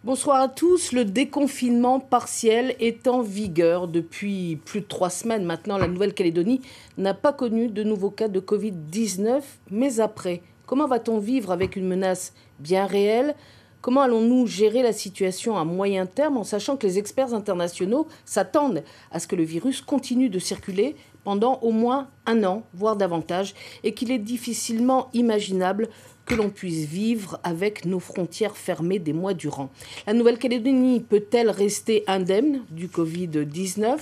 Bonsoir à tous. Le déconfinement partiel est en vigueur depuis plus de 3 semaines maintenant. La Nouvelle-Calédonie n'a pas connu de nouveaux cas de Covid-19. Mais après, comment va-t-on vivre avec une menace bien réelle ? Comment allons-nous gérer la situation à moyen terme en sachant que les experts internationaux s'attendent à ce que le virus continue de circuler pendant au moins 1 an, voire davantage, et qu'il est difficilement imaginable que l'on puisse vivre avec nos frontières fermées des mois durant. La Nouvelle-Calédonie peut-elle rester indemne du Covid-19 ?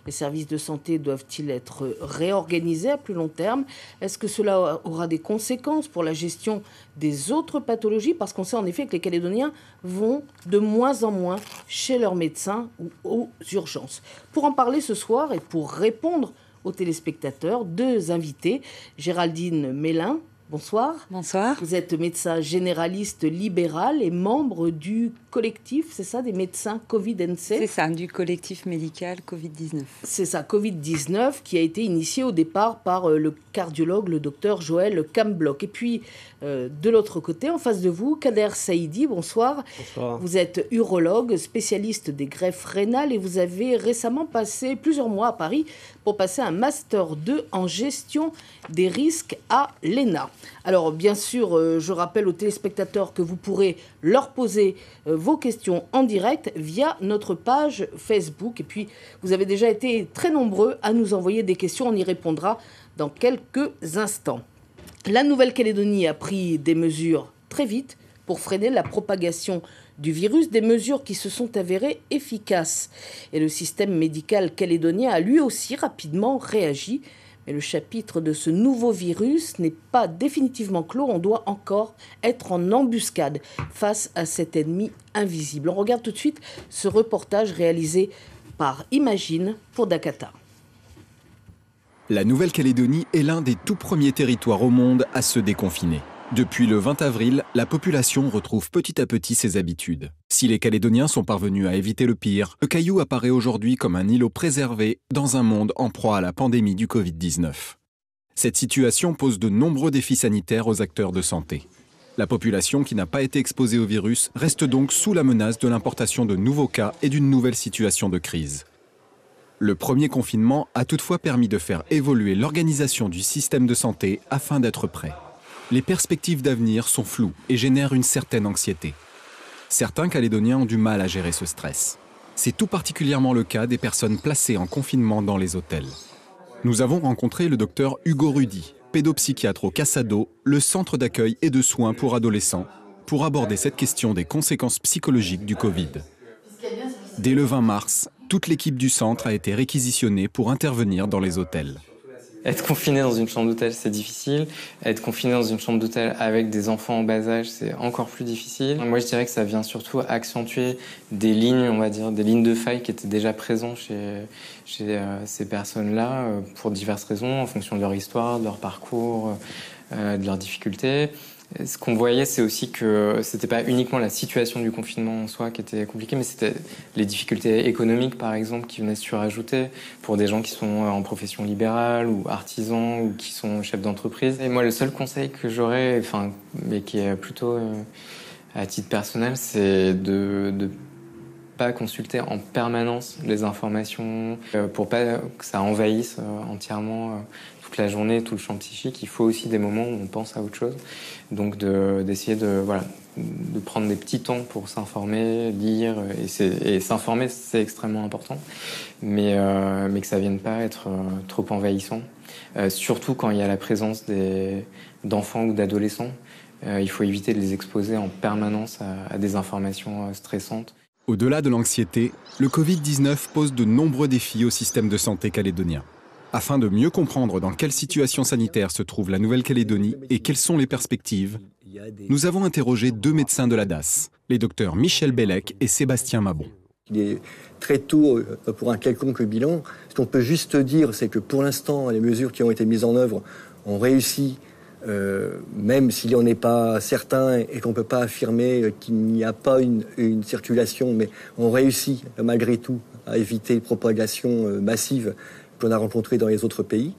Les services de santé doivent-ils être réorganisés à plus long terme ? Est-ce que cela aura des conséquences pour la gestion des autres pathologies ? Parce qu'on sait en effet que les Calédoniens vont de moins en moins chez leurs médecins ou aux urgences. Pour en parler ce soir et pour répondre aux téléspectateurs, 2 invités. Géraldine Mélin, bonsoir. Bonsoir. Vous êtes médecin généraliste libéral et membre du collectif, c'est ça, des médecins Covid-NC ? C'est ça, du collectif médical Covid-19. C'est ça, Covid-19, qui a été initié au départ par le cardiologue, le docteur Joël Cambloc. Et puis, de l'autre côté, en face de vous, Kader Saïdi, bonsoir. Bonsoir. Vous êtes urologue, spécialiste des greffes rénales et vous avez récemment passé plusieurs mois à Paris pour passer un Master 2 en gestion des risques à l'ENA. Alors, bien sûr, je rappelle aux téléspectateurs que vous pourrez leur poser vos questions en direct via notre page Facebook. Et puis, vous avez déjà été très nombreux à nous envoyer des questions. On y répondra dans quelques instants. La Nouvelle-Calédonie a pris des mesures très vite pour freiner la propagation du virus, des mesures qui se sont avérées efficaces. Et le système médical calédonien a lui aussi rapidement réagi. Mais le chapitre de ce nouveau virus n'est pas définitivement clos. On doit encore être en embuscade face à cet ennemi invisible. On regarde tout de suite ce reportage réalisé par Imagine pour Dakata. La Nouvelle-Calédonie est l'un des tout premiers territoires au monde à se déconfiner. Depuis le 20 avril, la population retrouve petit à petit ses habitudes. Si les Calédoniens sont parvenus à éviter le pire, le Caillou apparaît aujourd'hui comme un îlot préservé dans un monde en proie à la pandémie du Covid-19. Cette situation pose de nombreux défis sanitaires aux acteurs de santé. La population qui n'a pas été exposée au virus reste donc sous la menace de l'importation de nouveaux cas et d'une nouvelle situation de crise. Le premier confinement a toutefois permis de faire évoluer l'organisation du système de santé afin d'être prêt. Les perspectives d'avenir sont floues et génèrent une certaine anxiété. Certains Calédoniens ont du mal à gérer ce stress. C'est tout particulièrement le cas des personnes placées en confinement dans les hôtels. Nous avons rencontré le docteur Hugo Rudy, pédopsychiatre au Cassado, le centre d'accueil et de soins pour adolescents, pour aborder cette question des conséquences psychologiques du Covid. Dès le 20 mars, toute l'équipe du centre a été réquisitionnée pour intervenir dans les hôtels. Être confiné dans une chambre d'hôtel, c'est difficile. Être confiné dans une chambre d'hôtel avec des enfants en bas âge, c'est encore plus difficile. Moi, je dirais que ça vient surtout accentuer des lignes, on va dire, des lignes de faille qui étaient déjà présentes chez ces personnes-là pour diverses raisons, en fonction de leur histoire, de leur parcours, de leurs difficultés. Ce qu'on voyait, c'est aussi que c'était pas uniquement la situation du confinement en soi qui était compliquée, mais c'était les difficultés économiques, par exemple, qui venaient se surajouter pour des gens qui sont en profession libérale ou artisans ou qui sont chefs d'entreprise. Et moi, le seul conseil que j'aurais, mais qui est plutôt à titre personnel, c'est de pas consulter en permanence les informations pour pas que ça envahisse entièrement toute la journée, tout le champ psychique. Il faut aussi des moments où on pense à autre chose. Donc d'essayer de prendre des petits temps pour s'informer, lire. Et s'informer, c'est extrêmement important. Mais que ça ne vienne pas être trop envahissant. Surtout quand il y a la présence d'enfants ou d'adolescents. Il faut éviter de les exposer en permanence à des informations stressantes. Au-delà de l'anxiété, le Covid-19 pose de nombreux défis au système de santé calédonien. Afin de mieux comprendre dans quelle situation sanitaire se trouve la Nouvelle-Calédonie et quelles sont les perspectives, nous avons interrogé 2 médecins de la DAS, les docteurs Michel Bellec et Sébastien Mabon. Il est très tôt pour un quelconque bilan. Ce qu'on peut juste dire, c'est que pour l'instant, les mesures qui ont été mises en œuvre ont réussi, même s'il n'en est pas certain et qu'on ne peut pas affirmer qu'il n'y a pas une circulation, mais on réussit malgré tout à éviter une propagation massive qu'on a rencontrée dans les autres pays.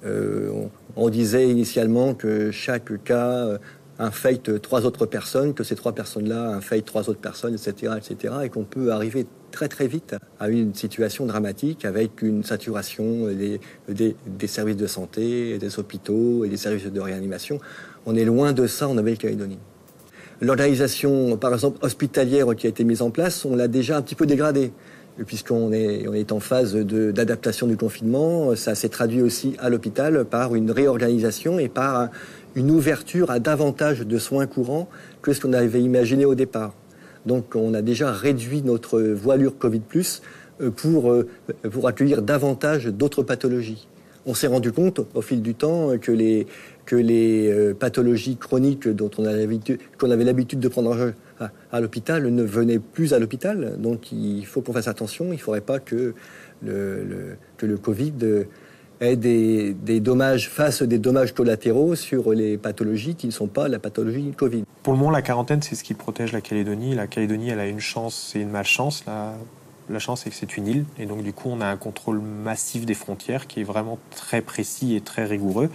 On disait initialement que chaque cas infecte 3 autres personnes, que ces 3 personnes-là infectent 3 autres personnes, etc., etc., et qu'on peut arriver très très vite à une situation dramatique avec une saturation des services de santé, des hôpitaux et des services de réanimation. On est loin de ça en Nouvelle-Calédonie. L'organisation, par exemple, hospitalière qui a été mise en place, on l'a déjà un petit peu dégradée, puisqu'on est en phase d'adaptation du confinement. Ça s'est traduit aussi à l'hôpital par une réorganisation et par une ouverture à davantage de soins courants que ce qu'on avait imaginé au départ. Donc on a déjà réduit notre voilure Covid+, pour accueillir davantage d'autres pathologies. On s'est rendu compte au fil du temps que les pathologies chroniques qu'on avait l'habitude de prendre en charge à l'hôpital ne venaient plus à l'hôpital. Donc il faut qu'on fasse attention. Il ne faudrait pas que le Covid ait des dommages, fasse des dommages collatéraux sur les pathologies qui ne sont pas la pathologie Covid. Pour le moment, la quarantaine, c'est ce qui protège la Calédonie. La Calédonie, elle a une chance et une malchance. La chance, c'est que c'est une île. Et donc, du coup, on a un contrôle massif des frontières qui est vraiment très précis et très rigoureux.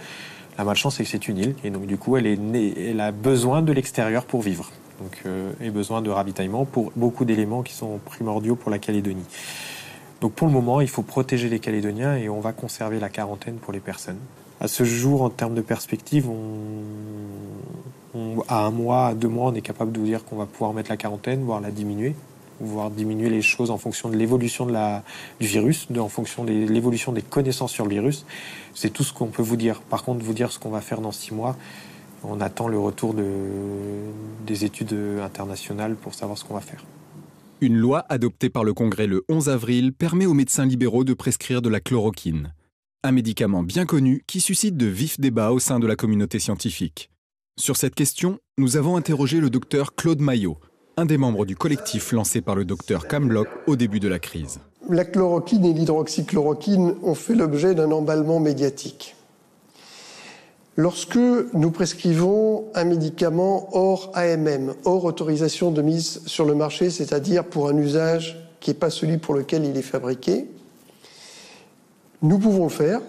La malchance, c'est que c'est une île. Et donc, du coup, elle a besoin de l'extérieur pour vivre. Donc, et besoin de ravitaillement pour beaucoup d'éléments qui sont primordiaux pour la Calédonie. Donc, pour le moment, il faut protéger les Calédoniens et on va conserver la quarantaine pour les personnes. À ce jour, en termes de perspective, à 1 mois, à 2 mois, on est capable de vous dire qu'on va pouvoir mettre la quarantaine, voire la diminuer, voire diminuer les choses en fonction de l'évolution du virus, en fonction de l'évolution des connaissances sur le virus. C'est tout ce qu'on peut vous dire. Par contre, vous dire ce qu'on va faire dans 6 mois, on attend le retour des études internationales pour savoir ce qu'on va faire. Une loi adoptée par le Congrès le 11 avril permet aux médecins libéraux de prescrire de la chloroquine. Un médicament bien connu qui suscite de vifs débats au sein de la communauté scientifique. Sur cette question, nous avons interrogé le docteur Claude Maillot, un des membres du collectif lancé par le docteur Camlock au début de la crise. La chloroquine et l'hydroxychloroquine ont fait l'objet d'un emballement médiatique. Lorsque nous prescrivons un médicament hors AMM, hors autorisation de mise sur le marché, c'est-à-dire pour un usage qui n'est pas celui pour lequel il est fabriqué, nous pouvons le faire,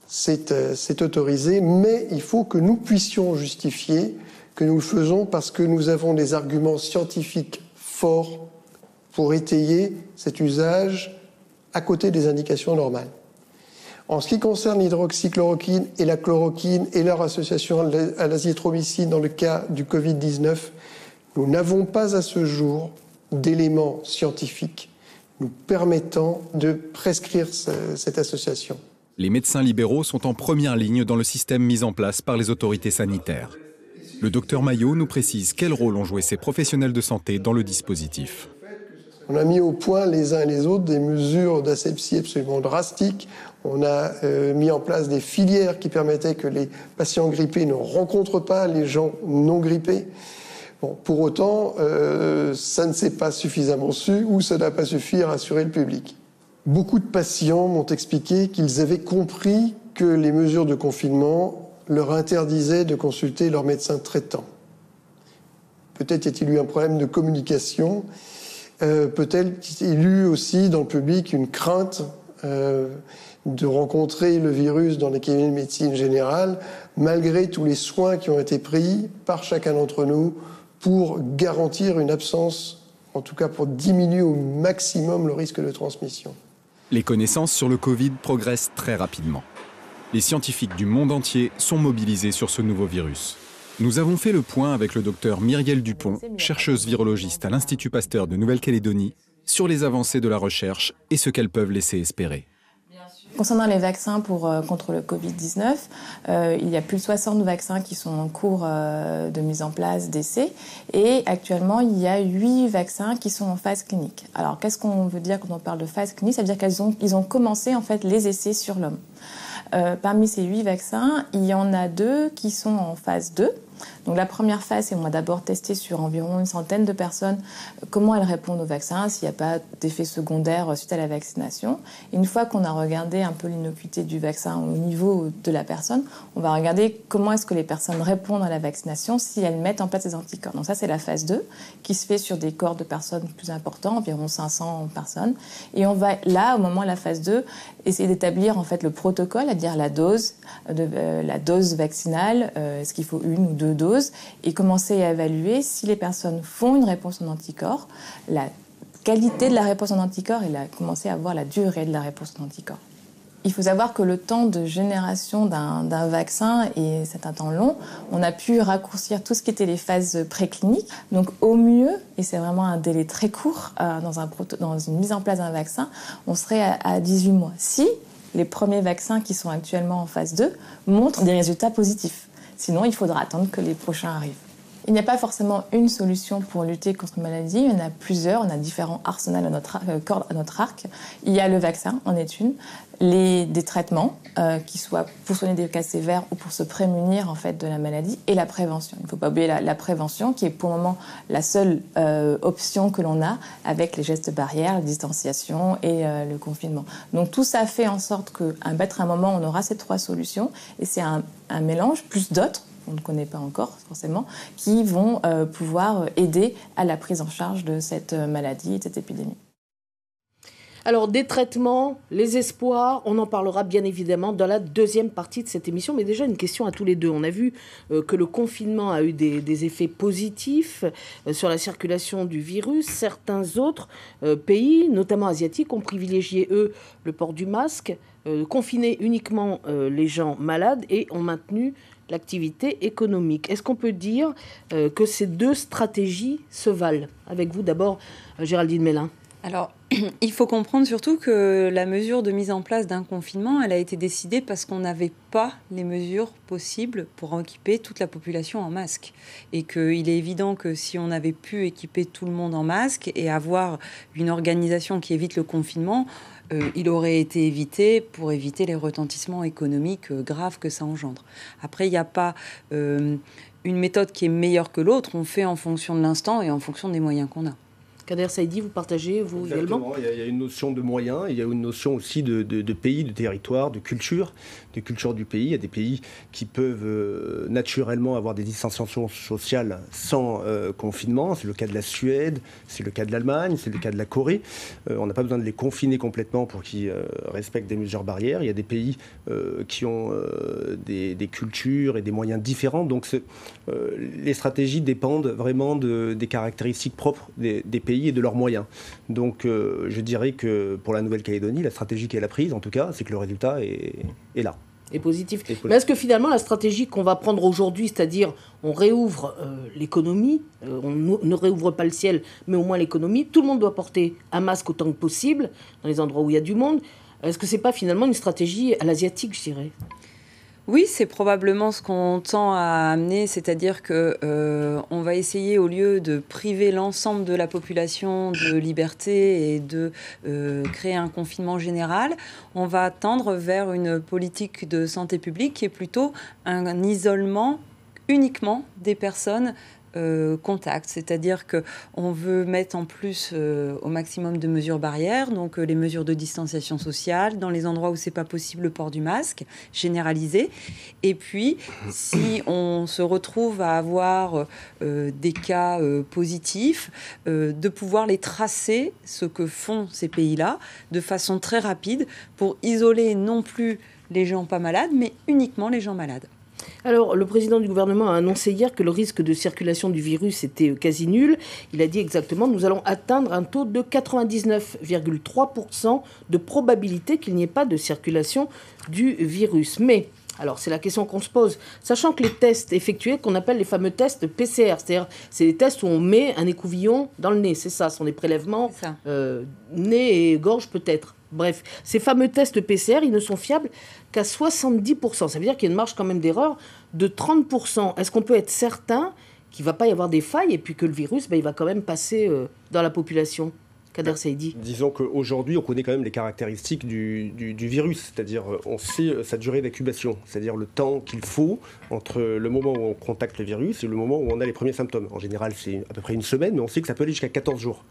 c'est autorisé, mais il faut que nous puissions justifier que nous le faisons parce que nous avons des arguments scientifiques forts pour étayer cet usage à côté des indications normales. En ce qui concerne l'hydroxychloroquine et la chloroquine et leur association à l'azithromycine dans le cas du Covid-19, nous n'avons pas à ce jour d'éléments scientifiques nous permettant de prescrire cette association. Les médecins libéraux sont en première ligne dans le système mis en place par les autorités sanitaires. Le docteur Maillot nous précise quel rôle ont joué ces professionnels de santé dans le dispositif. On a mis au point les uns et les autres des mesures d'asepsie absolument drastiques. On a mis en place des filières qui permettaient que les patients grippés ne rencontrent pas les gens non grippés. Bon, pour autant, ça ne s'est pas suffisamment su ou ça n'a pas suffi à rassurer le public. Beaucoup de patients m'ont expliqué qu'ils avaient compris que les mesures de confinement leur interdisaient de consulter leur médecin traitant. Peut-être y a-t-il eu un problème de communication. Peut-être y a-t-il eu aussi dans le public une crainte de rencontrer le virus dans les cabinets de médecine générale, malgré tous les soins qui ont été pris par chacun d'entre nous pour garantir une absence, en tout cas pour diminuer au maximum le risque de transmission. Les connaissances sur le Covid progressent très rapidement. Les scientifiques du monde entier sont mobilisés sur ce nouveau virus. Nous avons fait le point avec le docteur Myriel Dupont, chercheuse virologiste à l'Institut Pasteur de Nouvelle-Calédonie, sur les avancées de la recherche et ce qu'elles peuvent laisser espérer. Concernant les vaccins contre le Covid-19, il y a plus de 60 vaccins qui sont en cours de mise en place, d'essais. Et actuellement, il y a 8 vaccins qui sont en phase clinique. Alors, qu'est-ce qu'on veut dire quand on parle de phase clinique ? Ça veut dire qu'ils ont commencé en fait, les essais sur l'homme. Parmi ces 8 vaccins, il y en a 2 qui sont en phase 2. Donc la première phase, c'est on va d'abord tester sur environ une centaine de personnes comment elles répondent au vaccin, s'il n'y a pas d'effet secondaire suite à la vaccination. Et une fois qu'on a regardé un peu l'innocuité du vaccin au niveau de la personne, on va regarder comment est-ce que les personnes répondent à la vaccination si elles mettent en place des anticorps. Donc ça, c'est la phase 2 qui se fait sur des corps de personnes plus importants, environ 500 personnes. Et on va là, au moment de la phase 2, essayer d'établir en fait le protocole, c'est-à-dire la dose vaccinale, est-ce qu'il faut 1 ou 2 2 doses et commencer à évaluer si les personnes font une réponse en anticorps, la qualité de la réponse en anticorps et commencer à voir la durée de la réponse en anticorps. Il faut savoir que le temps de génération d'un vaccin, et c'est un temps long, on a pu raccourcir tout ce qui était les phases précliniques. Donc au mieux, et c'est vraiment un délai très court dans une mise en place d'un vaccin, on serait à 18 mois. Si les premiers vaccins qui sont actuellement en phase 2 montrent des résultats positifs. Sinon, il faudra attendre que les prochains arrivent. Il n'y a pas forcément une solution pour lutter contre une maladie, il y en a plusieurs, on a différents arsenals cordes à notre arc. Il y a le vaccin, en est une, des traitements, qui soient pour soigner des cas sévères ou pour se prémunir en fait, de la maladie, et la prévention. Il ne faut pas oublier la prévention, qui est pour le moment la seule option que l'on a, avec les gestes barrières, la distanciation et le confinement. Donc tout ça fait en sorte qu'à un moment, on aura ces 3 solutions, et c'est un mélange, plus d'autres, on ne connaît pas encore forcément, qui vont pouvoir aider à la prise en charge de cette maladie et de cette épidémie. Alors, des traitements, les espoirs, on en parlera bien évidemment dans la deuxième partie de cette émission. Mais déjà, une question à tous les deux. On a vu que le confinement a eu des effets positifs sur la circulation du virus. Certains autres pays, notamment asiatiques, ont privilégié, eux, le port du masque, confiné uniquement les gens malades et ont maintenu l'activité économique. Est-ce qu'on peut dire que ces 2 stratégies se valent? Avec vous d'abord, Géraldine Mélin. Alors, il faut comprendre surtout que la mesure de mise en place d'un confinement, elle a été décidée parce qu'on n'avait pas les mesures possibles pour équiper toute la population en masque. Et qu'il est évident que si on avait pu équiper tout le monde en masque et avoir une organisation qui évite le confinement, il aurait été évité pour éviter les retentissements économiques graves que ça engendre. Après, il n'y a pas une méthode qui est meilleure que l'autre. On fait en fonction de l'instant et en fonction des moyens qu'on a. Kader Saïdi, vous partagez, vous également ? Il y a une notion de moyens, il y a une notion aussi de pays, de territoire, de culture du pays. Il y a des pays qui peuvent naturellement avoir des distanciations sociales sans confinement. C'est le cas de la Suède, c'est le cas de l'Allemagne, c'est le cas de la Corée. On n'a pas besoin de les confiner complètement pour qu'ils respectent des mesures barrières. Il y a des pays qui ont des cultures et des moyens différents. Donc les stratégies dépendent vraiment des caractéristiques propres des pays et de leurs moyens. Donc je dirais que pour la Nouvelle-Calédonie, la stratégie qu'elle a prise, en tout cas, c'est que le résultat est là. Et positif. Mais est-ce que finalement la stratégie qu'on va prendre aujourd'hui, c'est-à-dire on réouvre l'économie, on ne réouvre pas le ciel, mais au moins l'économie, tout le monde doit porter un masque autant que possible dans les endroits où il y a du monde, est-ce que c'est pas finalement une stratégie à l'asiatique, je dirais ? Oui, c'est probablement ce qu'on tend à amener, c'est-à-dire qu'on va essayer, au lieu de priver l'ensemble de la population de liberté et de créer un confinement général, on va tendre vers une politique de santé publique qui est plutôt un isolement uniquement des personnes contact, c'est-à-dire qu'on veut mettre en plus au maximum de mesures barrières, donc les mesures de distanciation sociale, dans les endroits où c'est pas possible, le port du masque généralisé. Et puis, si on se retrouve à avoir des cas positifs, de pouvoir les tracer, ce que font ces pays-là, de façon très rapide, pour isoler non plus les gens pas malades, mais uniquement les gens malades. Alors, le président du gouvernement a annoncé hier que le risque de circulation du virus était quasi nul. Il a dit exactement, nous allons atteindre un taux de 99,3% de probabilité qu'il n'y ait pas de circulation du virus. Mais, alors c'est la question qu'on se pose, sachant que les tests effectués, qu'on appelle les fameux tests PCR, c'est-à-dire c'est des tests où on met un écouvillon dans le nez, c'est ça, ce sont des prélèvements nez et gorge peut-être. Bref, ces fameux tests PCR, ils ne sont fiables qu'à 70%. Ça veut dire qu'il y a une marge quand même d'erreur de 30%. Est-ce qu'on peut être certain qu'il ne va pas y avoir des failles et puis que le virus, il va quand même passer dans la population ? Kader Saïdi. Disons qu'aujourd'hui, on connaît quand même les caractéristiques du virus, c'est-à-dire on sait sa durée d'incubation, c'est-à-dire le temps qu'il faut entre le moment où on contacte le virus et le moment où on a les premiers symptômes. En général, c'est à peu près une semaine, mais on sait que ça peut aller jusqu'à 14 jours.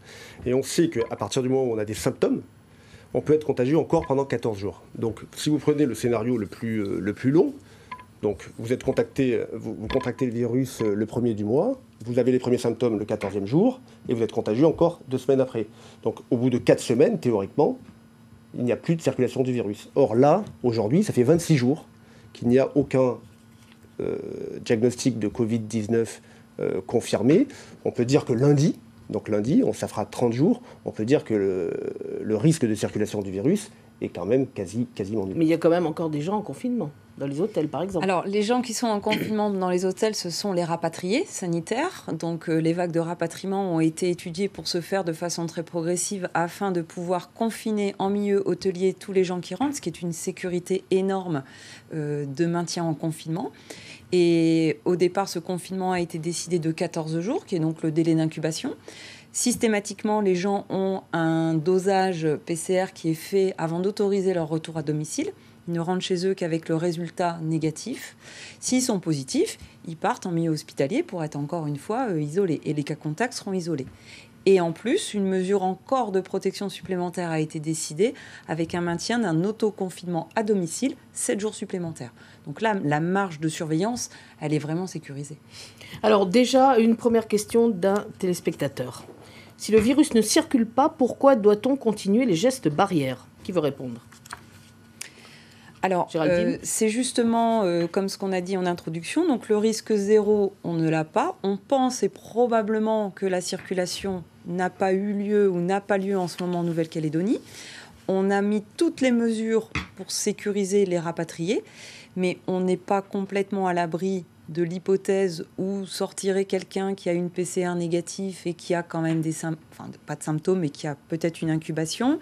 Et on sait qu'à partir du moment où on a des symptômes, on peut être contagieux encore pendant 14 jours. Donc, si vous prenez le scénario le plus long, donc vous êtes contacté, vous contractez le virus le 1er du mois, vous avez les premiers symptômes le 14e jour, et vous êtes contagieux encore 2 semaines après. Donc, au bout de 4 semaines, théoriquement, il n'y a plus de circulation du virus. Or là, aujourd'hui, ça fait 26 jours qu'il n'y a aucun diagnostic de Covid-19 confirmé, on peut dire que lundi, ça fera 30 jours, on peut dire que le risque de circulation du virus est quand même quasiment nul. Mais il y a quand même encore des gens en confinement, dans les hôtels par exemple. Alors, les gens qui sont en confinement dans les hôtels, ce sont les rapatriés sanitaires. Donc, les vagues de rapatriement ont été étudiées pour se faire de façon très progressive afin de pouvoir confiner en milieu hôtelier tous les gens qui rentrent, ce qui est une sécurité énorme de maintien en confinement. Et au départ, ce confinement a été décidé de 14 jours, qui est donc le délai d'incubation. Systématiquement, les gens ont un dosage PCR qui est fait avant d'autoriser leur retour à domicile. Ils ne rentrent chez eux qu'avec le résultat négatif. S'ils sont positifs, ils partent en milieu hospitalier pour être encore une fois isolés. Et les cas contacts seront isolés. Et en plus, une mesure encore de protection supplémentaire a été décidée avec un maintien d'un autoconfinement à domicile 7 jours supplémentaires. Donc là, la marge de surveillance, elle est vraiment sécurisée. Alors déjà, une première question d'un téléspectateur. Si le virus ne circule pas, pourquoi doit-on continuer les gestes barrières ? Qui veut répondre ? Alors, c'est justement comme ce qu'on a dit en introduction. Donc, le risque zéro, on ne l'a pas. On pense et probablement que la circulation n'a pas eu lieu ou n'a pas lieu en ce moment en Nouvelle-Calédonie. On a mis toutes les mesures pour sécuriser les rapatriés, mais on n'est pas complètement à l'abri de l'hypothèse où sortirait quelqu'un qui a une PCR négative et qui a quand même pas de symptômes, mais qui a peut-être une incubation,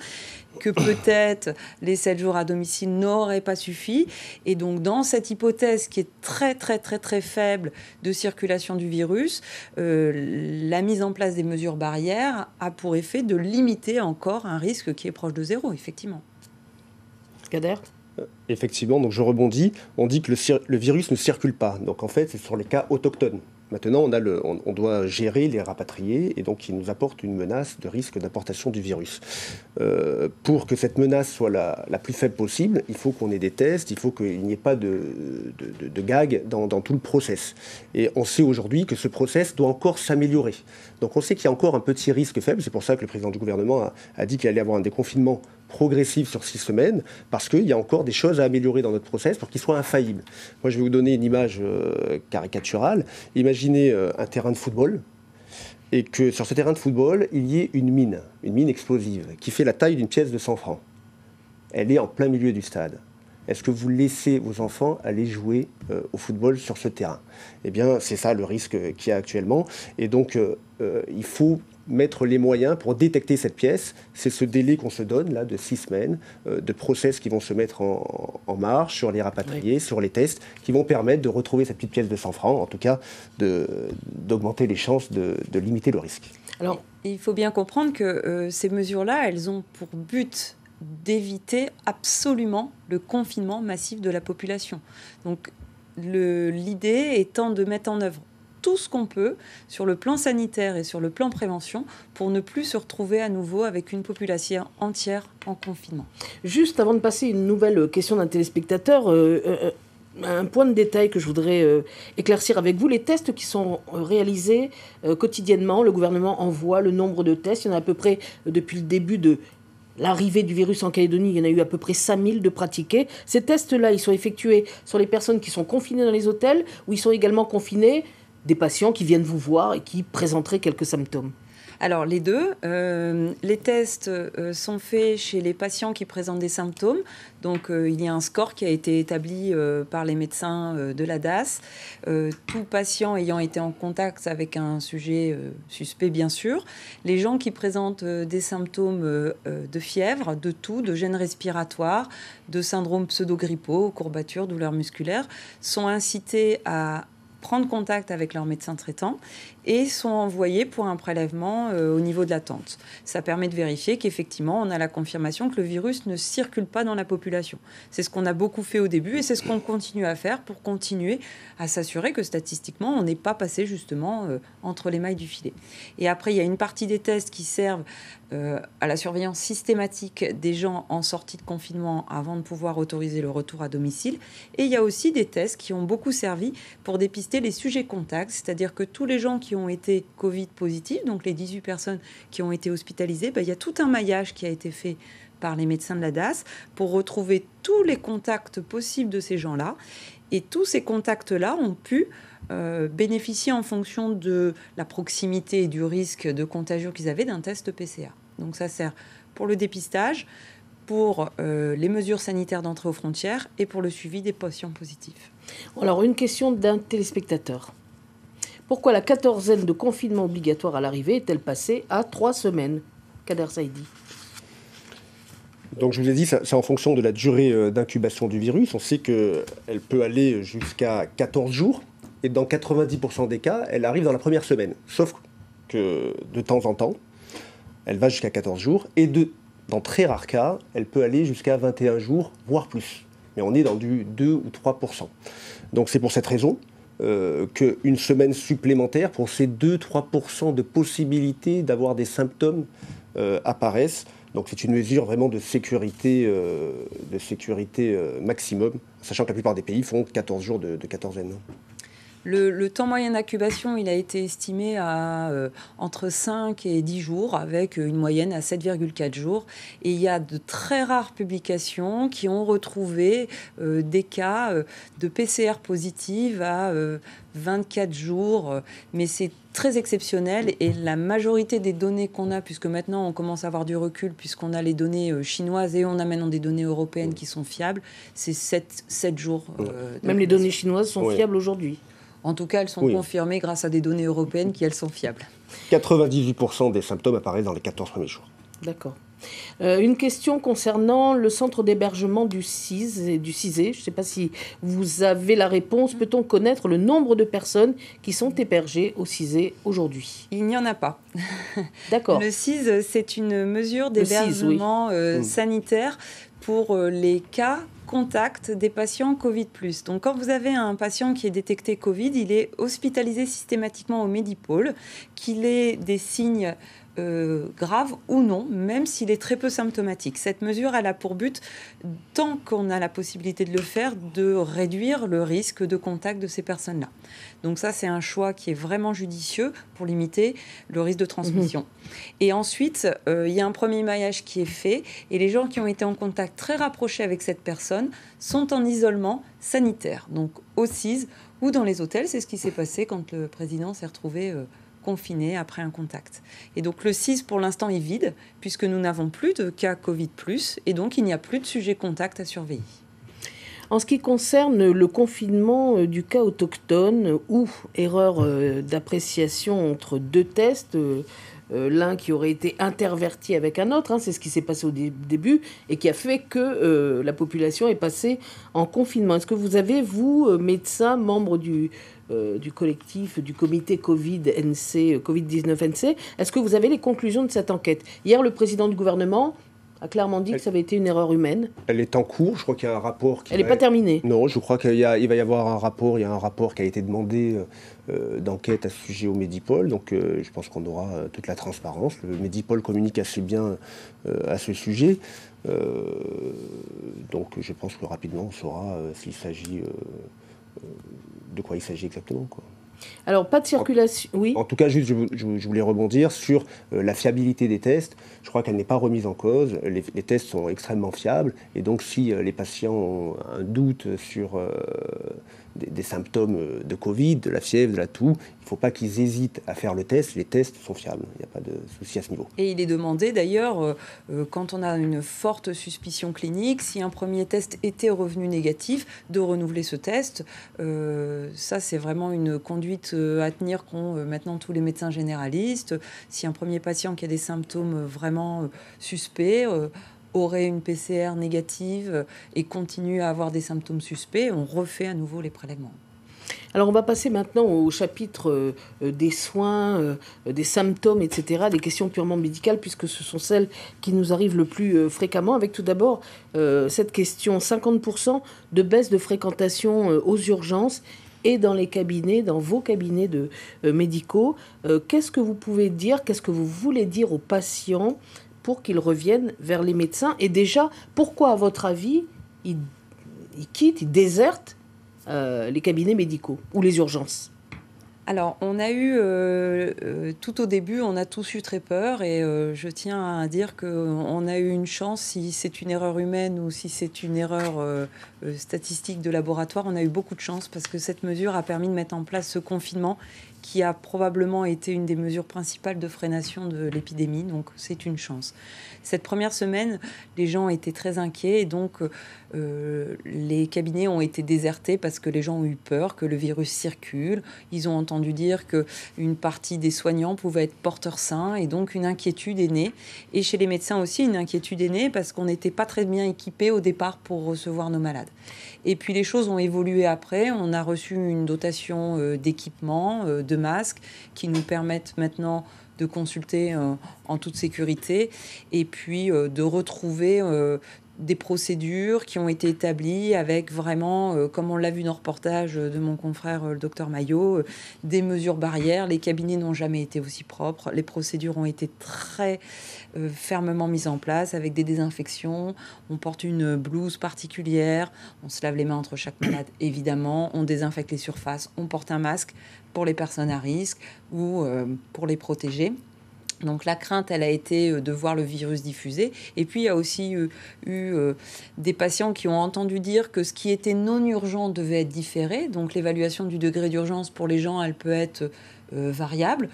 que peut-être les 7 jours à domicile n'auraient pas suffi. Et donc, dans cette hypothèse qui est très, très, très, très faible de circulation du virus, la mise en place des mesures barrières a pour effet de limiter encore un risque qui est proche de zéro, effectivement. Kader ? Effectivement, donc je rebondis, on dit que le virus ne circule pas. Donc en fait, c'est sur les cas autochtones. Maintenant, on doit gérer les rapatriés et donc ils nous apportent une menace de risque d'importation du virus. Pour que cette menace soit la plus faible possible, il faut qu'on ait des tests, il faut qu'il n'y ait pas de gag dans tout le process. Et on sait aujourd'hui que ce process doit encore s'améliorer. Donc on sait qu'il y a encore un petit risque faible, c'est pour ça que le président du gouvernement a dit qu'il allait avoir un déconfinement progressif sur 6 semaines, parce qu'il y a encore des choses à améliorer dans notre process pour qu'il soit infaillible. Moi, je vais vous donner une image caricaturale. Imaginez un terrain de football, et que sur ce terrain de football, il y ait une mine explosive, qui fait la taille d'une pièce de 100 francs. Elle est en plein milieu du stade. Est-ce que vous laissez vos enfants aller jouer au football sur ce terrain ? Eh bien, c'est ça le risque qu'il y a actuellement. Et donc, il faut mettre les moyens pour détecter cette pièce. C'est ce délai qu'on se donne, là, de 6 semaines, de process qui vont se mettre en marche sur les rapatriés, sur les tests, qui vont permettre de retrouver cette petite pièce de 100 francs, en tout cas, d'augmenter les chances de limiter le risque. Alors, il faut bien comprendre que ces mesures-là, elles ont pour but d'éviter absolument le confinement massif de la population. Donc, l'idée étant de mettre en œuvre tout ce qu'on peut sur le plan sanitaire et sur le plan prévention pour ne plus se retrouver à nouveau avec une population entière en confinement. Juste avant de passer une nouvelle question d'un téléspectateur, un point de détail que je voudrais éclaircir avec vous. Les tests qui sont réalisés quotidiennement, le gouvernement envoie le nombre de tests. Il y en a à peu près, depuis le début de l'arrivée du virus en Calédonie, il y en a eu à peu près 5000 de pratiqués. Ces tests-là, ils sont effectués sur les personnes qui sont confinées dans les hôtels, ou ils sont également confinés des patients qui viennent vous voir et qui présenteraient quelques symptômes? Alors, les deux. Les tests sont faits chez les patients qui présentent des symptômes. Donc, il y a un score qui a été établi par les médecins de la DAS. Tout patient ayant été en contact avec un sujet suspect, bien sûr. Les gens qui présentent des symptômes de fièvre, de toux, de gêne respiratoire, de syndrome pseudo-grippaux, courbatures, douleurs musculaires, sont incités à prendre contact avec leur médecin traitant et sont envoyés pour un prélèvement au niveau de la tente. Ça permet de vérifier qu'effectivement, on a la confirmation que le virus ne circule pas dans la population. C'est ce qu'on a beaucoup fait au début et c'est ce qu'on continue à faire pour continuer à s'assurer que statistiquement, on n'est pas passé justement entre les mailles du filet. Et après, il y a une partie des tests qui servent à la surveillance systématique des gens en sortie de confinement avant de pouvoir autoriser le retour à domicile. Et il y a aussi des tests qui ont beaucoup servi pour dépister les sujets contacts, c'est-à-dire que tous les gens qui ont été Covid positifs, donc les 18 personnes qui ont été hospitalisées, il y a tout un maillage qui a été fait par les médecins de la DAS pour retrouver tous les contacts possibles de ces gens-là. Et tous ces contacts-là ont pu bénéficier en fonction de la proximité et du risque de contagion qu'ils avaient d'un test PCR. Donc ça sert pour le dépistage, pour les mesures sanitaires d'entrée aux frontières et pour le suivi des patients positifs. Alors, une question d'un téléspectateur. Pourquoi la quatorzaine de confinement obligatoire à l'arrivée est-elle passée à 3 semaines? Kader Saïdi. Donc je vous ai dit, c'est en fonction de la durée d'incubation du virus. On sait qu'elle peut aller jusqu'à 14 jours. Et dans 90% des cas, elle arrive dans la première semaine. Sauf que de temps en temps, elle va jusqu'à 14 jours. Et dans très rares cas, elle peut aller jusqu'à 21 jours, voire plus. Mais on est dans du 2 ou 3%. Donc c'est pour cette raison qu'une semaine supplémentaire, pour ces 2-3% de possibilité d'avoir des symptômes apparaissent. Donc c'est une mesure vraiment de sécurité maximum, sachant que la plupart des pays font 14 jours de quatorzaine. Le temps moyen d'incubation, il a été estimé à entre 5 et 10 jours, avec une moyenne à 7,4 jours. Et il y a de très rares publications qui ont retrouvé des cas de PCR positive à 24 jours. Mais c'est très exceptionnel. Et la majorité des données qu'on a, puisque maintenant on commence à avoir du recul, puisqu'on a les données chinoises et on a maintenant des données européennes qui sont fiables, c'est 7 jours. Même les données chinoises sont fiables aujourd'hui. En tout cas, elles sont confirmées grâce à des données européennes qui, elles, sont fiables. 98% des symptômes apparaissent dans les 14 premiers jours. D'accord. Une question concernant le centre d'hébergement du CISE et du CISE. Je ne sais pas si vous avez la réponse. Peut-on connaître le nombre de personnes qui sont hébergées au CISE aujourd'hui? Il n'y en a pas. D'accord. Le CISE, c'est une mesure d'hébergement sanitaire pour les cas contact des patients Covid+. Donc, quand vous avez un patient qui est détecté Covid, il est hospitalisé systématiquement au Medipôle, qu'il ait des signes graves ou non, même s'il est très peu symptomatique. Cette mesure, elle a pour but, tant qu'on a la possibilité de le faire, de réduire le risque de contact de ces personnes-là. Donc ça, c'est un choix qui est vraiment judicieux pour limiter le risque de transmission. Et ensuite, il y a un premier maillage qui est fait et les gens qui ont été en contact très rapproché avec cette personne sont en isolement sanitaire, donc au CISE ou dans les hôtels. C'est ce qui s'est passé quand le président s'est retrouvé confiné après un contact. Et donc le CISE, pour l'instant, est vide, puisque nous n'avons plus de cas Covid+, et donc il n'y a plus de sujet contact à surveiller. En ce qui concerne le confinement du cas autochtone ou erreur d'appréciation entre deux tests, l'un qui aurait été interverti avec un autre, c'est ce qui s'est passé au début et qui a fait que la population est passée en confinement. Est-ce que vous avez, vous, médecin, membre du collectif, du comité Covid-19-NC, est-ce que vous avez les conclusions de cette enquête? Hier, le président du gouvernement a clairement dit que ça avait été une erreur humaine. Elle est en cours, je crois qu'il y a un rapport qui... Elle n'est pas terminée? Non, je crois qu'il va y avoir un rapport, il y a un rapport qui a été demandé d'enquête à ce sujet au Medipôle, donc je pense qu'on aura toute la transparence. Le Medipôle communique assez bien à ce sujet, donc je pense que rapidement on saura s'il s'agit... de quoi il s'agit exactement, quoi. Alors, pas de circulation, oui. En tout cas, juste, je voulais rebondir sur la fiabilité des tests. Je crois qu'elle n'est pas remise en cause. Les tests sont extrêmement fiables. Et donc, si les patients ont un doute sur des symptômes de Covid, de la fièvre, de la toux, il ne faut pas qu'ils hésitent à faire le test. Les tests sont fiables. Il n'y a pas de souci à ce niveau. Et il est demandé, d'ailleurs, quand on a une forte suspicion clinique, si un premier test était revenu négatif, de renouveler ce test. Ça, c'est vraiment une conduite à tenir qu'ont maintenant tous les médecins généralistes. Si un premier patient qui a des symptômes vraiment suspects aurait une PCR négative et continue à avoir des symptômes suspects, on refait à nouveau les prélèvements. Alors on va passer maintenant au chapitre des soins, des symptômes, etc., des questions purement médicales, puisque ce sont celles qui nous arrivent le plus fréquemment, avec tout d'abord cette question, 50% de baisse de fréquentation aux urgences et dans les cabinets, dans vos cabinets médicaux. Qu'est-ce que vous pouvez dire, qu'est-ce que vous voulez dire aux patients pour qu'ils reviennent vers les médecins? Et déjà, pourquoi, à votre avis, ils quittent, ils désertent les cabinets médicaux ou les urgences? Alors, on a eu, tout au début, on a tous eu très peur et je tiens à dire qu'on a eu une chance, si c'est une erreur humaine ou si c'est une erreur statistique de laboratoire, on a eu beaucoup de chance parce que cette mesure a permis de mettre en place ce confinement qui a probablement été une des mesures principales de freination de l'épidémie, donc c'est une chance. Cette première semaine, les gens étaient très inquiets et donc les cabinets ont été désertés parce que les gens ont eu peur que le virus circule. Ils ont entendu dire qu'une partie des soignants pouvaient être porteurs sains et donc une inquiétude est née. Et chez les médecins aussi, une inquiétude est née parce qu'on n'était pas très bien équipés au départ pour recevoir nos malades. Et puis les choses ont évolué après. On a reçu une dotation d'équipements, de masques qui nous permettent maintenant de consulter en toute sécurité et puis de retrouver des procédures qui ont été établies avec vraiment, comme on l'a vu dans le reportage de mon confrère le docteur Maillot, des mesures barrières. Les cabinets n'ont jamais été aussi propres. Les procédures ont été très fermement mises en place avec des désinfections. On porte une blouse particulière. On se lave les mains entre chaque malade, évidemment. On désinfecte les surfaces. On porte un masque pour les personnes à risque ou pour les protéger. Donc la crainte, elle a été de voir le virus diffuser. Et puis, il y a aussi eu des patients qui ont entendu dire que ce qui était non urgent devait être différé. Donc l'évaluation du degré d'urgence pour les gens, elle peut être variable.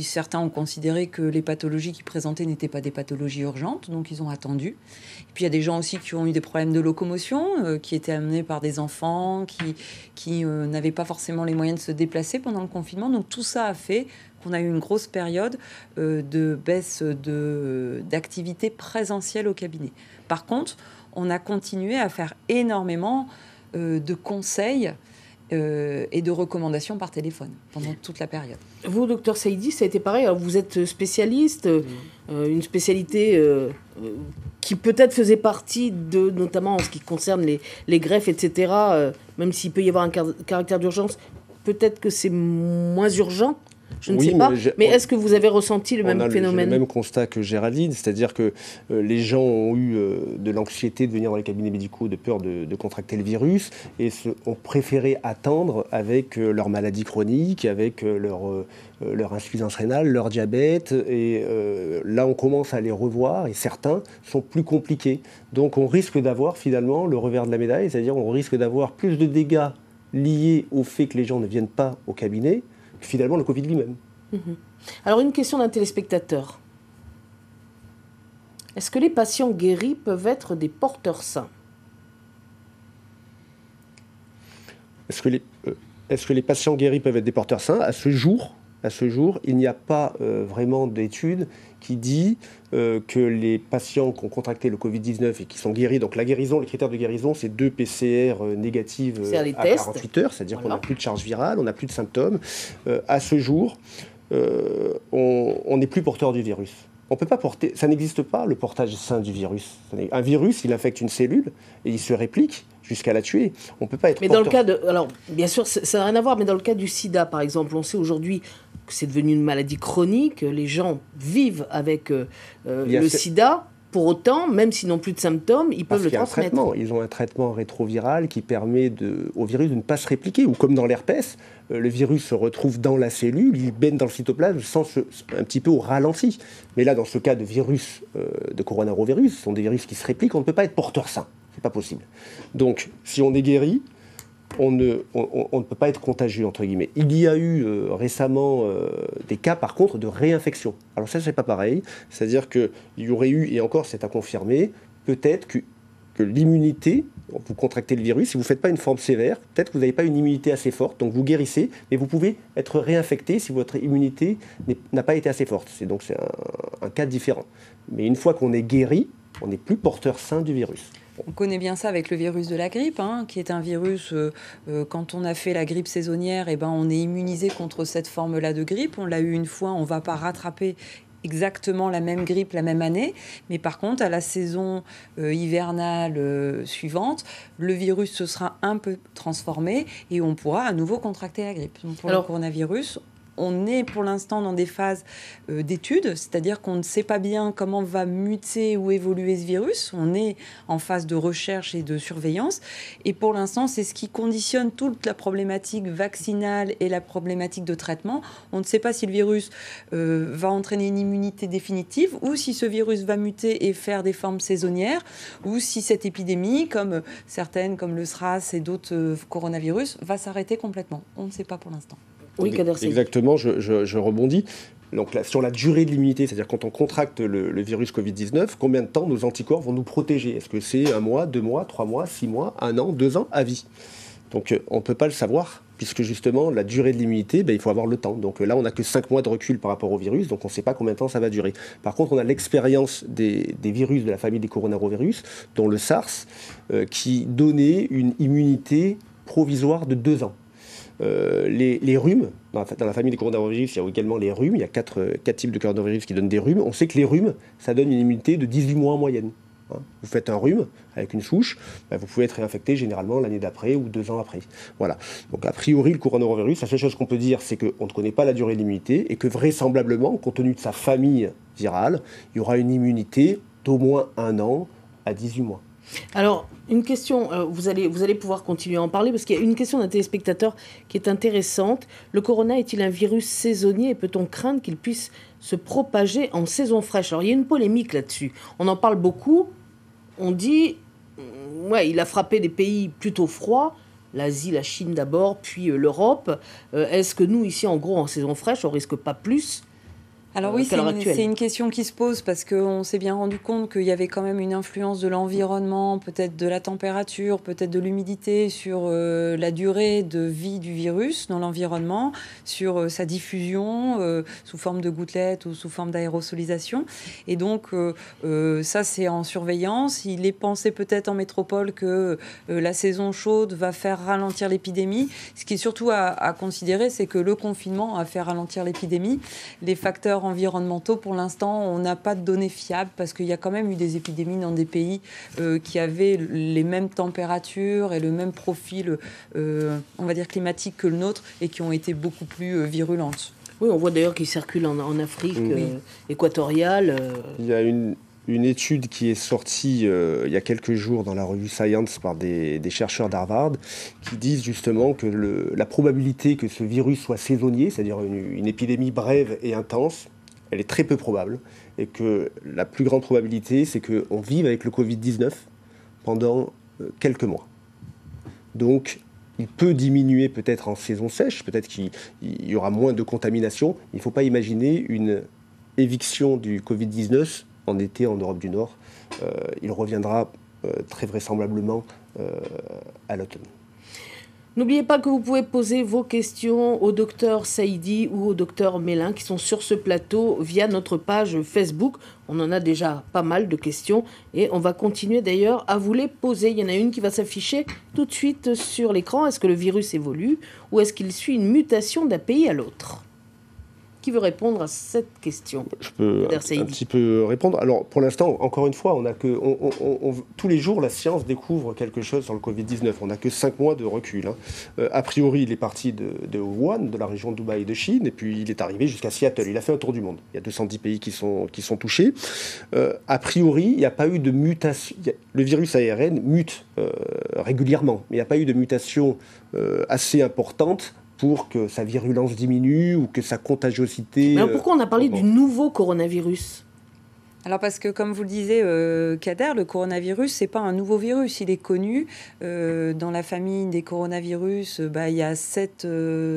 Certains ont considéré que les pathologies qu'ils présentaient n'étaient pas des pathologies urgentes, donc ils ont attendu. Et puis il y a des gens aussi qui ont eu des problèmes de locomotion, qui étaient amenés par des enfants, qui n'avaient pas forcément les moyens de se déplacer pendant le confinement. Donc tout ça a fait qu'on a eu une grosse période de baisse d'activité présentielle au cabinet. Par contre, on a continué à faire énormément de conseils et de recommandations par téléphone pendant toute la période. Vous, docteur Saïdi, ça a été pareil. Alors, vous êtes spécialiste, une spécialité qui peut-être faisait partie de, notamment en ce qui concerne les greffes, etc. Même s'il peut y avoir un caractère d'urgence, peut-être que c'est moins urgent. Je ne sais pas, mais est-ce que vous avez ressenti le même phénomène ? Le même constat que Géraldine, c'est-à-dire que les gens ont eu de l'anxiété de venir dans les cabinets médicaux, de peur de contracter le virus, et ont préféré attendre avec leur maladie chronique, avec leur insuffisance rénale, leur diabète, et là on commence à les revoir, et certains sont plus compliqués. Donc on risque d'avoir finalement le revers de la médaille, c'est-à-dire on risque d'avoir plus de dégâts liés au fait que les gens ne viennent pas au cabinet, finalement le Covid lui-même. Alors une question d'un téléspectateur. Est-ce que les patients guéris peuvent être des porteurs sains ? Est-ce que les patients guéris peuvent être des porteurs sains ? À ce jour, il n'y a pas vraiment d'études qui dit que les patients qui ont contracté le Covid-19 et qui sont guéris, donc la guérison, les critères de guérison, c'est 2 PCR négatives à 48 heures, c'est-à-dire qu'on n'a plus de charge virale, on n'a plus de symptômes. À ce jour, on n'est plus porteur du virus. On peut pas porter, ça n'existe pas le portage sain du virus. Un virus, il infecte une cellule et il se réplique jusqu'à la tuer. On peut pas être. Mais dans le cas de, alors bien sûr, ça n'a rien à voir, mais dans le cas du SIDA, par exemple, on sait aujourd'hui que c'est devenu une maladie chronique. Les gens vivent avec le SIDA. Pour autant, même s'ils n'ont plus de symptômes, ils peuvent le transmettre. Ils ont un traitement rétroviral qui permet au virus de ne pas se répliquer. Ou comme dans l'herpès, le virus se retrouve dans la cellule, il baigne dans le cytoplasme un petit peu au ralenti. Mais là, dans ce cas de virus, de coronavirus, ce sont des virus qui se répliquent, on ne peut pas être porteur sain. C'est pas possible. Donc, si on est guéri, on ne peut pas être contagieux, entre guillemets. Il y a eu récemment des cas, par contre, de réinfection. Alors ça, c'est pas pareil. C'est-à-dire qu'il y aurait eu, et encore, c'est à confirmer, peut-être que l'immunité, vous contractez le virus, si vous ne faites pas une forme sévère, peut-être que vous n'avez pas une immunité assez forte, donc vous guérissez, mais vous pouvez être réinfecté si votre immunité n'a pas été assez forte. C'est un cas différent. Mais une fois qu'on est guéri, on n'est plus porteur sain du virus. On connaît bien ça avec le virus de la grippe, qui est un virus, quand on a fait la grippe saisonnière, on est immunisé contre cette forme-là de grippe. On l'a eu une fois, on ne va pas rattraper exactement la même grippe la même année, mais par contre, à la saison hivernale suivante, le virus se sera un peu transformé et on pourra à nouveau contracter la grippe. Donc pour le coronavirus, on est pour l'instant dans des phases d'études, c'est-à-dire qu'on ne sait pas bien comment va muter ou évoluer ce virus. On est en phase de recherche et de surveillance. Et pour l'instant, c'est ce qui conditionne toute la problématique vaccinale et la problématique de traitement. On ne sait pas si le virus va entraîner une immunité définitive ou si ce virus va muter et faire des formes saisonnières ou si cette épidémie, comme certaines, comme le SRAS et d'autres coronavirus, va s'arrêter complètement. On ne sait pas pour l'instant. Oui, Kader Saïdi. Exactement, je rebondis. Donc là, sur la durée de l'immunité, c'est-à-dire quand on contracte le virus Covid-19, combien de temps nos anticorps vont nous protéger? Est-ce que c'est 1 mois, 2 mois, 3 mois, 6 mois, 1 an, 2 ans, à vie? Donc on ne peut pas le savoir, puisque justement, la durée de l'immunité, il faut avoir le temps. Donc là, on n'a que 5 mois de recul par rapport au virus, donc on ne sait pas combien de temps ça va durer. Par contre, on a l'expérience des virus de la famille des coronavirus, dont le SARS, qui donnait une immunité provisoire de 2 ans. Les rhumes, dans la famille des coronavirus, il y a également les rhumes. Il y a 4 types de coronavirus qui donnent des rhumes. On sait que les rhumes, ça donne une immunité de 18 mois en moyenne. Vous faites un rhume avec une souche, vous pouvez être réinfecté généralement l'année d'après ou 2 ans après. Voilà. Donc a priori, le coronavirus, la seule chose qu'on peut dire, c'est qu'on ne connaît pas la durée de l'immunité et que vraisemblablement, compte tenu de sa famille virale, il y aura une immunité d'au moins 1 an à 18 mois. Alors, une question, vous allez pouvoir continuer à en parler, parce qu'il y a une question d'un téléspectateur qui est intéressante. Le corona est-il un virus saisonnier et peut-on craindre qu'il puisse se propager en saison fraîche? Alors, il y a une polémique là-dessus. On en parle beaucoup. On dit, il a frappé des pays plutôt froids, l'Asie, la Chine d'abord, puis l'Europe. Est-ce que nous, ici, en gros, en saison fraîche, on risque pas plus? Alors oui, c'est une question qui se pose parce qu'on s'est bien rendu compte qu'il y avait quand même une influence de l'environnement, peut-être de la température, peut-être de l'humidité sur la durée de vie du virus dans l'environnement, sur sa diffusion sous forme de gouttelettes ou sous forme d'aérosolisation. Et donc ça, c'est en surveillance. Il est pensé peut-être en métropole que la saison chaude va faire ralentir l'épidémie. Ce qui est surtout à considérer, c'est que le confinement a fait ralentir l'épidémie. Les facteurs environnementaux, pour l'instant, on n'a pas de données fiables parce qu'il y a quand même eu des épidémies dans des pays qui avaient les mêmes températures et le même profil, on va dire, climatique que le nôtre et qui ont été beaucoup plus virulentes. Oui, on voit d'ailleurs qu'ils circulent en Afrique équatoriale. Il y a une étude qui est sortie il y a quelques jours dans la revue Science par des chercheurs d'Harvard qui disent justement que la probabilité que ce virus soit saisonnier, c'est-à-dire une épidémie brève et intense, elle est très peu probable et que la plus grande probabilité, c'est qu'on vive avec le Covid-19 pendant quelques mois. Donc, il peut diminuer peut-être en saison sèche, peut-être qu'il y aura moins de contamination. Il ne faut pas imaginer une éviction du Covid-19 en été en Europe du Nord. Il reviendra très vraisemblablement à l'automne. N'oubliez pas que vous pouvez poser vos questions au docteur Saïdi ou au docteur Mélin qui sont sur ce plateau via notre page Facebook. On en a déjà pas mal de questions et on va continuer d'ailleurs à vous les poser. Il y en a une qui va s'afficher tout de suite sur l'écran. Est-ce que le virus évolue ou est-ce qu'il suit une mutation d'un pays à l'autre ? Qui veut répondre à cette question? Je peux un petit peu répondre. Alors, pour l'instant, encore une fois, tous les jours, la science découvre quelque chose sur le Covid-19. On n'a que 5 mois de recul. A priori, il est parti de Wuhan, de la région de Dubaï et de Chine, et puis il est arrivé jusqu'à Seattle. Il a fait un tour du monde. Il y a 210 pays qui sont touchés. A priori, il n'y a pas eu de mutation. Le virus ARN mute régulièrement, mais il n'y a pas eu de mutation assez importante pour que sa virulence diminue ou que sa contagiosité... Alors pourquoi on a parlé du nouveau coronavirus ? Alors parce que, comme vous le disiez, Kader, le coronavirus, c'est pas un nouveau virus. Il est connu. Dans la famille des coronavirus, il y a 7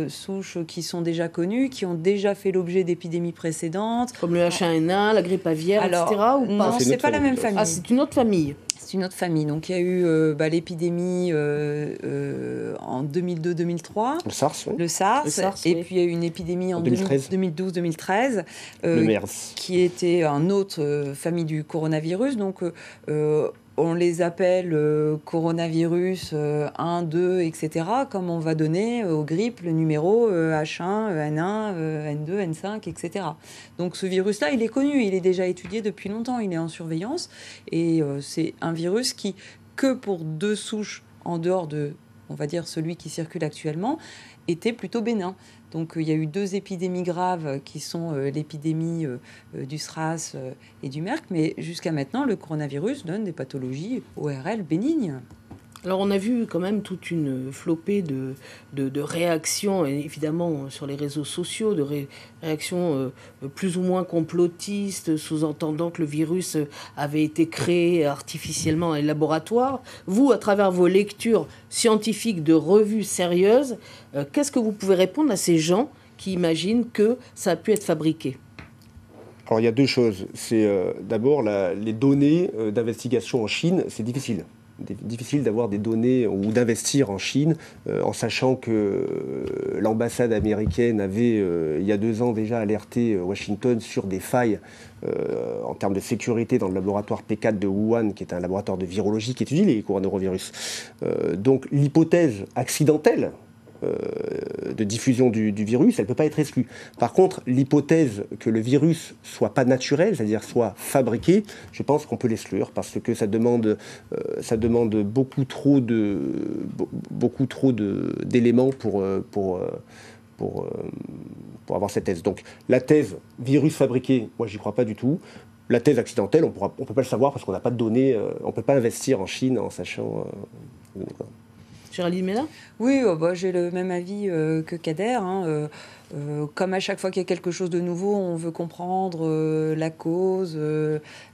souches qui sont déjà connues, qui ont déjà fait l'objet d'épidémies précédentes. Comme le H1N1, la grippe aviaire, etc. ou pas ? Non, c'est pas la même famille. Ah, c'est une autre famille. C'est une autre famille. Donc, il y a eu l'épidémie en 2002-2003. Le SARS, oui. Le SARS, et puis il y a eu une épidémie en 2012-2013. Le MERS. Qui était une autre famille du coronavirus. Donc, on les appelle coronavirus 1, 2, etc., comme on va donner aux grippes le numéro H1, N1, N2, N5, etc. Donc ce virus-là, il est connu, il est déjà étudié depuis longtemps, il est en surveillance, et c'est un virus qui, que pour 2 souches en dehors de on va dire celui qui circule actuellement, était plutôt bénin. Donc il y a eu 2 épidémies graves qui sont l'épidémie du SRAS et du MERC, mais jusqu'à maintenant, le coronavirus donne des pathologies ORL bénignes. Alors on a vu quand même toute une flopée de réactions, évidemment sur les réseaux sociaux, de réactions plus ou moins complotistes, sous-entendant que le virus avait été créé artificiellement dans les laboratoires. Vous, à travers vos lectures scientifiques de revues sérieuses, qu'est-ce que vous pouvez répondre à ces gens qui imaginent que ça a pu être fabriqué ? Alors il y a 2 choses. C'est d'abord les données d'investigation en Chine, c'est difficile. Difficile d'avoir des données ou d'investir en Chine, en sachant que l'ambassade américaine avait, il y a 2 ans déjà, alerté Washington sur des failles en termes de sécurité dans le laboratoire P4 de Wuhan, qui est un laboratoire de virologie qui étudie les coronavirus. Donc l'hypothèse accidentelle de diffusion du virus, elle ne peut pas être exclue. Par contre, l'hypothèse que le virus soit pas naturel, c'est-à-dire soit fabriqué, je pense qu'on peut l'exclure parce que ça demande beaucoup trop d'éléments pour avoir cette thèse. Donc la thèse virus fabriqué, moi j'y crois pas du tout. La thèse accidentelle, on peut pas le savoir parce qu'on n'a pas de données, on peut pas investir en Chine en sachant. Géraldine Mélin ? Oui, j'ai le même avis que Kader. Comme à chaque fois qu'il y a quelque chose de nouveau, on veut comprendre la cause,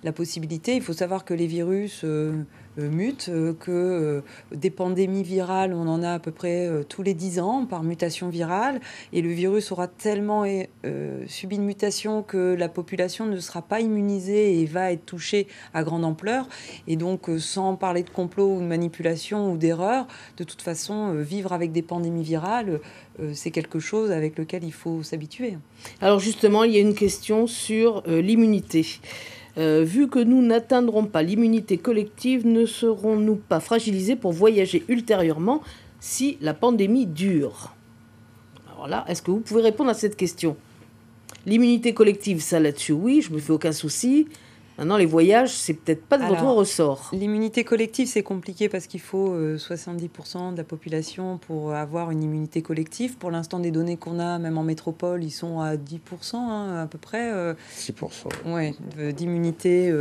la possibilité. Il faut savoir que les virus mutent, que des pandémies virales, on en a à peu près tous les 10 ans par mutation virale. Et le virus aura tellement subi une mutation que la population ne sera pas immunisée et va être touchée à grande ampleur. Et donc, sans parler de complot ou de manipulation ou d'erreur, de toute façon, vivre avec des pandémies virales, c'est quelque chose avec lequel il faut s'habituer. Alors justement, il y a une question sur l'immunité. Vu que nous n'atteindrons pas l'immunité collective, ne serons-nous pas fragilisés pour voyager ultérieurement si la pandémie dure ? Alors là, est-ce que vous pouvez répondre à cette question ? L'immunité collective, ça là-dessus, oui, je me fais aucun souci. Maintenant, les voyages, c'est peut-être pas de votre ressort. L'immunité collective, c'est compliqué parce qu'il faut 70% de la population pour avoir une immunité collective. Pour l'instant, des données qu'on a, même en métropole, ils sont à 10% à peu près. 6%. Ouais, d'immunité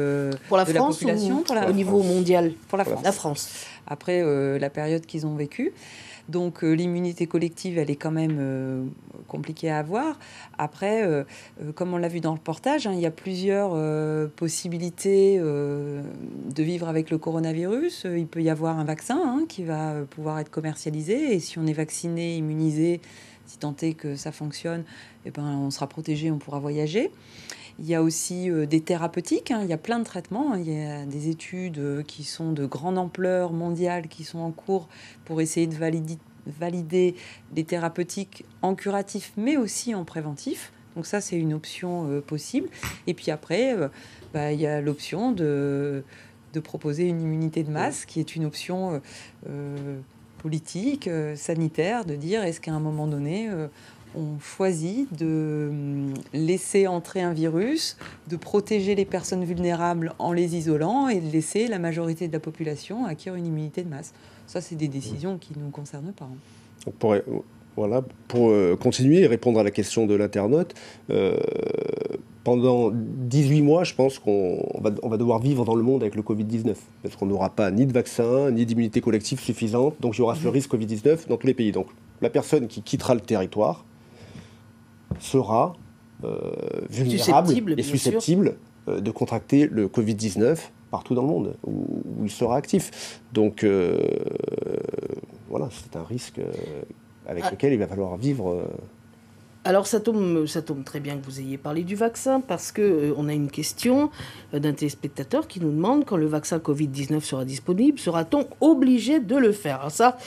pour la de France la population. Au niveau mondial ? Pour la France. La France. Après la période qu'ils ont vécue. Donc l'immunité collective, elle est quand même compliquée à avoir. Après, comme on l'a vu dans le reportage, il y a plusieurs possibilités de vivre avec le coronavirus. Il peut y avoir un vaccin qui va pouvoir être commercialisé. Et si on est vacciné, immunisé, si tant est que ça fonctionne, on sera protégé, on pourra voyager. Il y a aussi des thérapeutiques, il y a plein de traitements, il y a des études qui sont de grande ampleur mondiale qui sont en cours pour essayer de valider des thérapeutiques en curatif mais aussi en préventif. Donc ça, c'est une option possible. Et puis après, il y a l'option de proposer une immunité de masse qui est une option politique, sanitaire, de dire est-ce qu'à un moment donné... on choisit de laisser entrer un virus, de protéger les personnes vulnérables en les isolant et de laisser la majorité de la population acquérir une immunité de masse. Ça, c'est des décisions qui ne nous concernent pas. Pour continuer et répondre à la question de l'internaute, pendant 18 mois, je pense qu'on va devoir vivre dans le monde avec le Covid-19. Parce qu'on n'aura pas ni de vaccin, ni d'immunité collective suffisante. Donc il y aura ce risque Covid-19 dans tous les pays. Donc la personne qui quittera le territoire sera vulnérable et susceptible de contracter le Covid-19 partout dans le monde où il sera actif. Donc c'est un risque avec lequel il va falloir vivre. Alors ça tombe très bien que vous ayez parlé du vaccin parce qu'on a une question d'un téléspectateur qui nous demande quand le vaccin Covid-19 sera disponible, sera-t-on obligé de le faire ? Alors ça,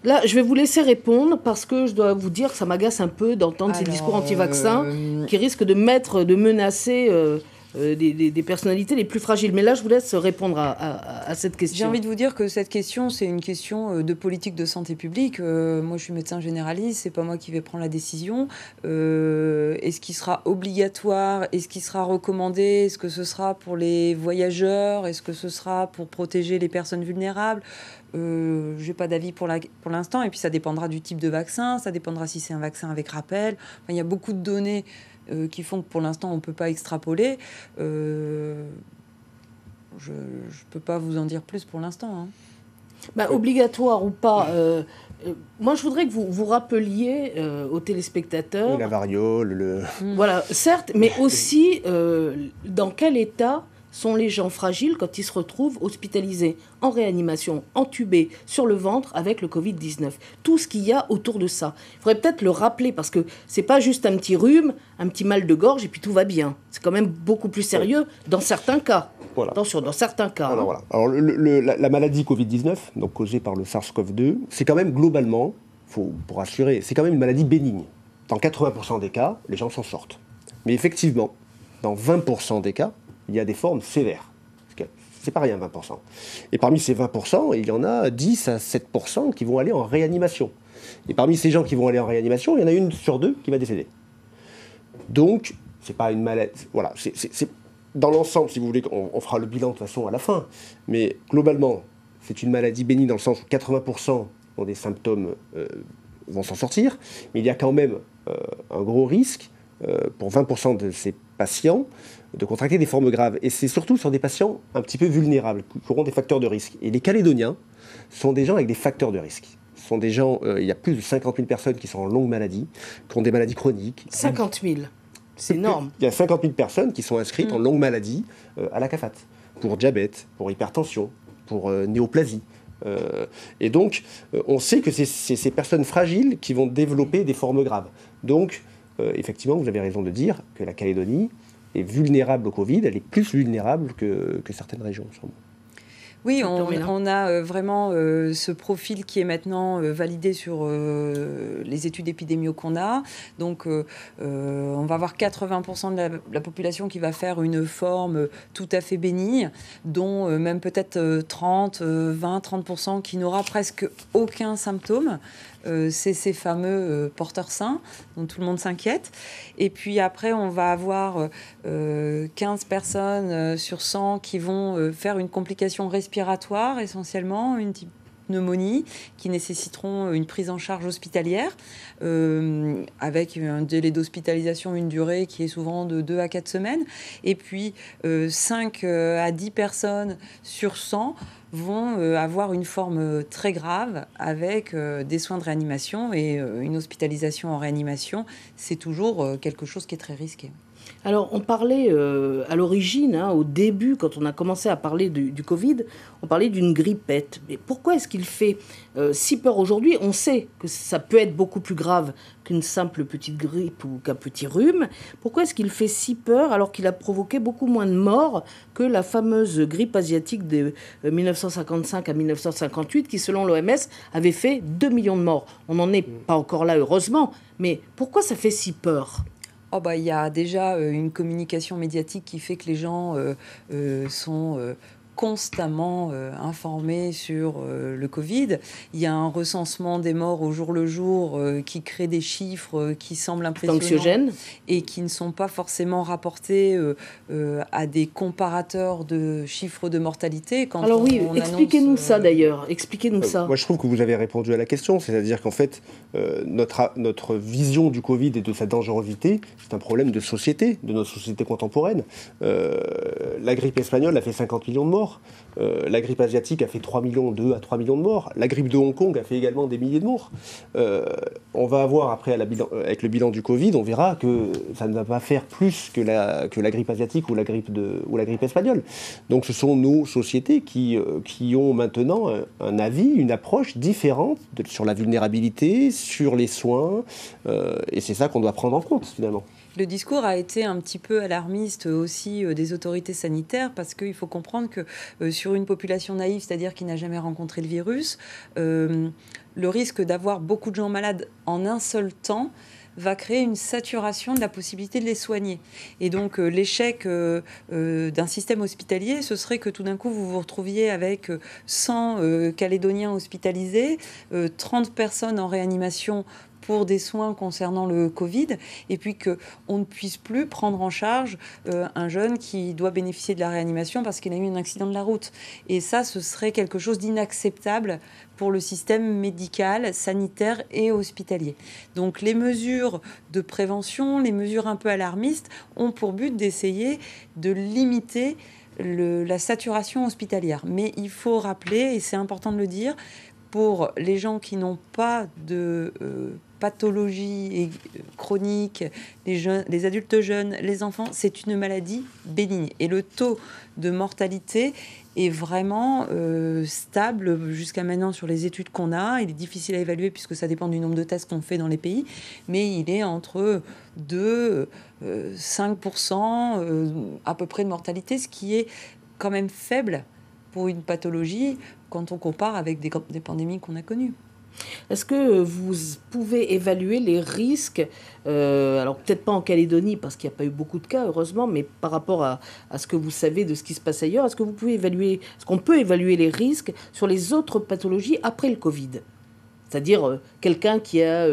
là, je vais vous laisser répondre parce que je dois vous dire que ça m'agace un peu d'entendre ces discours anti-vaccins qui risquent de menacer des personnalités les plus fragiles. Mais là, je vous laisse répondre à cette question. J'ai envie de vous dire que cette question, c'est une question de politique de santé publique. Moi, je suis médecin généraliste, c'est pas moi qui vais prendre la décision. Est-ce qu'il sera obligatoire ? Est-ce qu'il sera recommandé ? Est-ce que ce sera pour les voyageurs ? Est-ce que ce sera pour protéger les personnes vulnérables ? j'ai pas d'avis pour l'instant. Et puis ça dépendra du type de vaccin, ça dépendra si c'est un vaccin avec rappel. Enfin, il y a beaucoup de données qui font que pour l'instant on ne peut pas extrapoler. Je peux pas vous en dire plus pour l'instant. Hein. Bah, obligatoire ou pas, moi je voudrais que vous rappeliez aux téléspectateurs... La variole, Voilà, certes, mais aussi dans quel état sont les gens fragiles quand ils se retrouvent hospitalisés, en réanimation, entubés, sur le ventre avec le Covid-19. Tout ce qu'il y a autour de ça. Il faudrait peut-être le rappeler parce que c'est pas juste un petit rhume, un petit mal de gorge et puis tout va bien. C'est quand même beaucoup plus sérieux dans certains cas. Voilà. Attention, dans certains cas. Alors, voilà. Alors la maladie Covid-19, donc causée par le SARS-CoV-2, c'est quand même globalement, pour rassurer, c'est quand même une maladie bénigne. Dans 80% des cas, les gens s'en sortent. Mais effectivement, dans 20% des cas, il y a des formes sévères. C'est pas rien, 20%. Et parmi ces 20%, il y en a 10 à 7% qui vont aller en réanimation. Et parmi ces gens qui vont aller en réanimation, il y en a 1 sur 2 qui va décéder. Donc, c'est pas une maladie... Voilà, c'est dans l'ensemble, si vous voulez, on fera le bilan de toute façon à la fin. Mais globalement, c'est une maladie bénigne dans le sens où 80% ont des symptômes, vont s'en sortir. Mais il y a quand même un gros risque pour 20% de ces patients de contracter des formes graves. Et c'est surtout sur des patients un petit peu vulnérables, qui auront des facteurs de risque. Et les Calédoniens sont des gens avec des facteurs de risque. Ce sont des gens, il y a plus de 50 000 personnes qui sont en longue maladie, qui ont des maladies chroniques. 50 000, c'est énorme. Il y a 50 000 personnes qui sont inscrites en longue maladie à la CAFAT, pour diabète, pour hypertension, pour néoplasie. Et donc, on sait que c'est ces personnes fragiles qui vont développer des formes graves. Donc, effectivement, vous avez raison de dire que la Calédonie est vulnérable au Covid, elle est plus vulnérable que certaines régions, sûrement. Oui, on a vraiment ce profil qui est maintenant validé sur les études épidémiologiques qu'on a. Donc, on va avoir 80% de la population qui va faire une forme tout à fait bénigne, dont même peut-être 20-30% qui n'aura presque aucun symptôme. C'est ces fameux porteurs sains dont tout le monde s'inquiète. Et puis après, on va avoir 15 personnes sur 100 qui vont faire une complication respiratoire essentiellement, une type pneumonie, qui nécessiteront une prise en charge hospitalière avec un délai d'hospitalisation, une durée qui est souvent de 2 à 4 semaines. Et puis 5 à 10 personnes sur 100 vont avoir une forme très grave avec des soins de réanimation et une hospitalisation en réanimation. C'est toujours quelque chose qui est très risqué. Alors, on parlait à l'origine, au début, quand on a commencé à parler du Covid, on parlait d'une grippette. Mais pourquoi est-ce qu'il fait si peur aujourd'hui? On sait que ça peut être beaucoup plus grave qu'une simple petite grippe ou qu'un petit rhume. Pourquoi est-ce qu'il fait si peur alors qu'il a provoqué beaucoup moins de morts que la fameuse grippe asiatique de 1955 à 1958 qui, selon l'OMS, avait fait 2 millions de morts? On n'en est pas encore là, heureusement. Mais pourquoi ça fait si peur? Il y a déjà une communication médiatique qui fait que les gens sont constamment informés sur le Covid. Il y a un recensement des morts au jour le jour qui crée des chiffres qui semblent impressionnants anxiogènes et qui ne sont pas forcément rapportés à des comparateurs de chiffres de mortalité. Alors oui, expliquez-nous ça d'ailleurs. Expliquez-nous ça. Moi, je trouve que vous avez répondu à la question. C'est-à-dire qu'en fait, notre vision du Covid et de sa dangerosité, c'est un problème de société, de notre société contemporaine. La grippe espagnole a fait 50 millions de morts. La grippe asiatique a fait 2 à 3 millions de morts. La grippe de Hong Kong a fait également des milliers de morts. On va avoir, après, avec le bilan du Covid, on verra que ça ne va pas faire plus que la grippe asiatique ou la grippe espagnole. Donc ce sont nos sociétés qui ont maintenant un avis, une approche différente sur la vulnérabilité, sur les soins, et c'est ça qu'on doit prendre en compte, finalement. Le discours a été un petit peu alarmiste aussi des autorités sanitaires parce qu'il faut comprendre que sur une population naïve, c'est-à-dire qui n'a jamais rencontré le virus, le risque d'avoir beaucoup de gens malades en un seul temps va créer une saturation de la possibilité de les soigner. Et donc l'échec d'un système hospitalier, ce serait que tout d'un coup vous vous retrouviez avec 100 Calédoniens hospitalisés, 30 personnes en réanimation pour des soins concernant le Covid, et puis qu'on ne puisse plus prendre en charge un jeune qui doit bénéficier de la réanimation parce qu'il a eu un accident de la route. Et ça, ce serait quelque chose d'inacceptable pour le système médical, sanitaire et hospitalier. Donc les mesures de prévention, les mesures un peu alarmistes ont pour but d'essayer de limiter la saturation hospitalière. Mais il faut rappeler, et c'est important de le dire, pour les gens qui n'ont pas de pathologie chronique, les adultes jeunes, les enfants, c'est une maladie bénigne. Et le taux de mortalité est vraiment stable jusqu'à maintenant sur les études qu'on a. Il est difficile à évaluer puisque ça dépend du nombre de tests qu'on fait dans les pays, mais il est entre 2 5% à peu près de mortalité, ce qui est quand même faible pour une pathologie quand on compare avec des pandémies qu'on a connues. Est-ce que vous pouvez évaluer les risques, alors peut-être pas en Calédonie parce qu'il n'y a pas eu beaucoup de cas heureusement, mais par rapport à ce que vous savez de ce qui se passe ailleurs, est-ce qu'on peut évaluer les risques sur les autres pathologies après le Covid ? C'est-à-dire quelqu'un qui a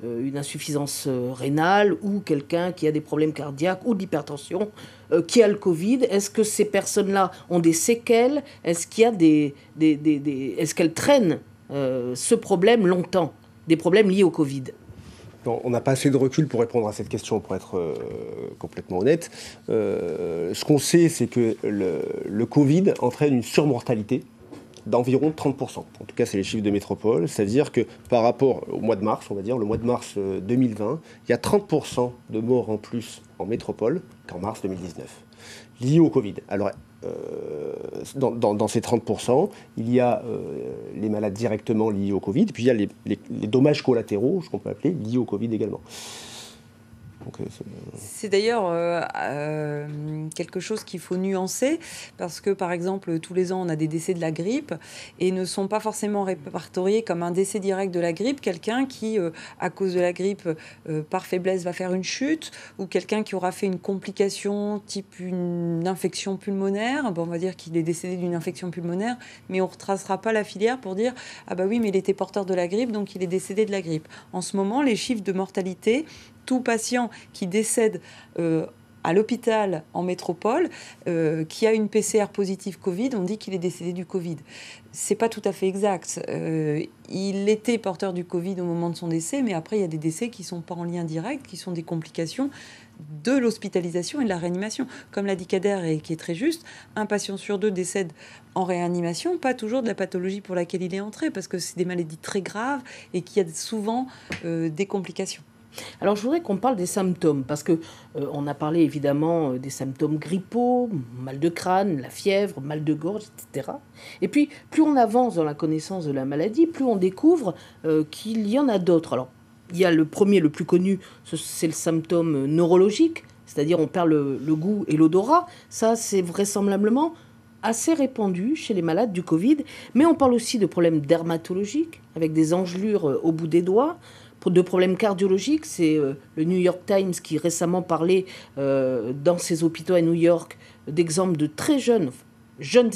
une insuffisance rénale ou quelqu'un qui a des problèmes cardiaques ou de l'hypertension, qui a le Covid. Est-ce que ces personnes-là ont des séquelles ? Est-ce qu'il y a est-ce qu'elles traînent ce problème longtemps, des problèmes liés au Covid? Non, on n'a pas assez de recul pour répondre à cette question, pour être complètement honnête. Ce qu'on sait, c'est que le Covid entraîne une surmortalité d'environ 30%. En tout cas, c'est les chiffres de métropole. C'est-à-dire que par rapport au mois de mars, on va dire, le mois de mars 2020, il y a 30% de morts en plus en métropole qu'en mars 2019, liés au Covid. Alors, dans ces 30%, il y a les malades directement liés au Covid, puis il y a les dommages collatéraux, ce qu'on peut appeler, liés au Covid également. Donc, c'est d'ailleurs quelque chose qu'il faut nuancer, parce que par exemple tous les ans on a des décès de la grippe et ne sont pas forcément répertoriés comme un décès direct de la grippe, quelqu'un qui à cause de la grippe par faiblesse va faire une chute, ou quelqu'un qui aura fait une complication type une infection pulmonaire. Bon, on va dire qu'il est décédé d'une infection pulmonaire, mais on ne retracera pas la filière pour dire ah bah oui mais il était porteur de la grippe donc il est décédé de la grippe. En ce moment les chiffres de mortalité, tout patient qui décède à l'hôpital en métropole, qui a une PCR positive Covid, on dit qu'il est décédé du Covid. C'est pas tout à fait exact. Il était porteur du Covid au moment de son décès, mais après il y a des décès qui sont pas en lien direct, qui sont des complications de l'hospitalisation et de la réanimation. Comme l'a dit Kader et qui est très juste, un patient sur 2 décède en réanimation, pas toujours de la pathologie pour laquelle il est entré, parce que c'est des maladies très graves et qu'il y a souvent des complications. Alors, je voudrais qu'on parle des symptômes, parce que on a parlé évidemment des symptômes grippaux, mal de crâne, la fièvre, mal de gorge, etc. Et puis, plus on avance dans la connaissance de la maladie, plus on découvre qu'il y en a d'autres. Alors, il y a le premier, le plus connu, c'est le symptôme neurologique, c'est-à-dire on perd le goût et l'odorat. Ça, c'est vraisemblablement assez répandu chez les malades du Covid. Mais on parle aussi de problèmes dermatologiques, avec des engelures au bout des doigts, de problèmes cardiologiques. C'est le New York Times qui récemment parlait dans ses hôpitaux à New York d'exemples de très jeunes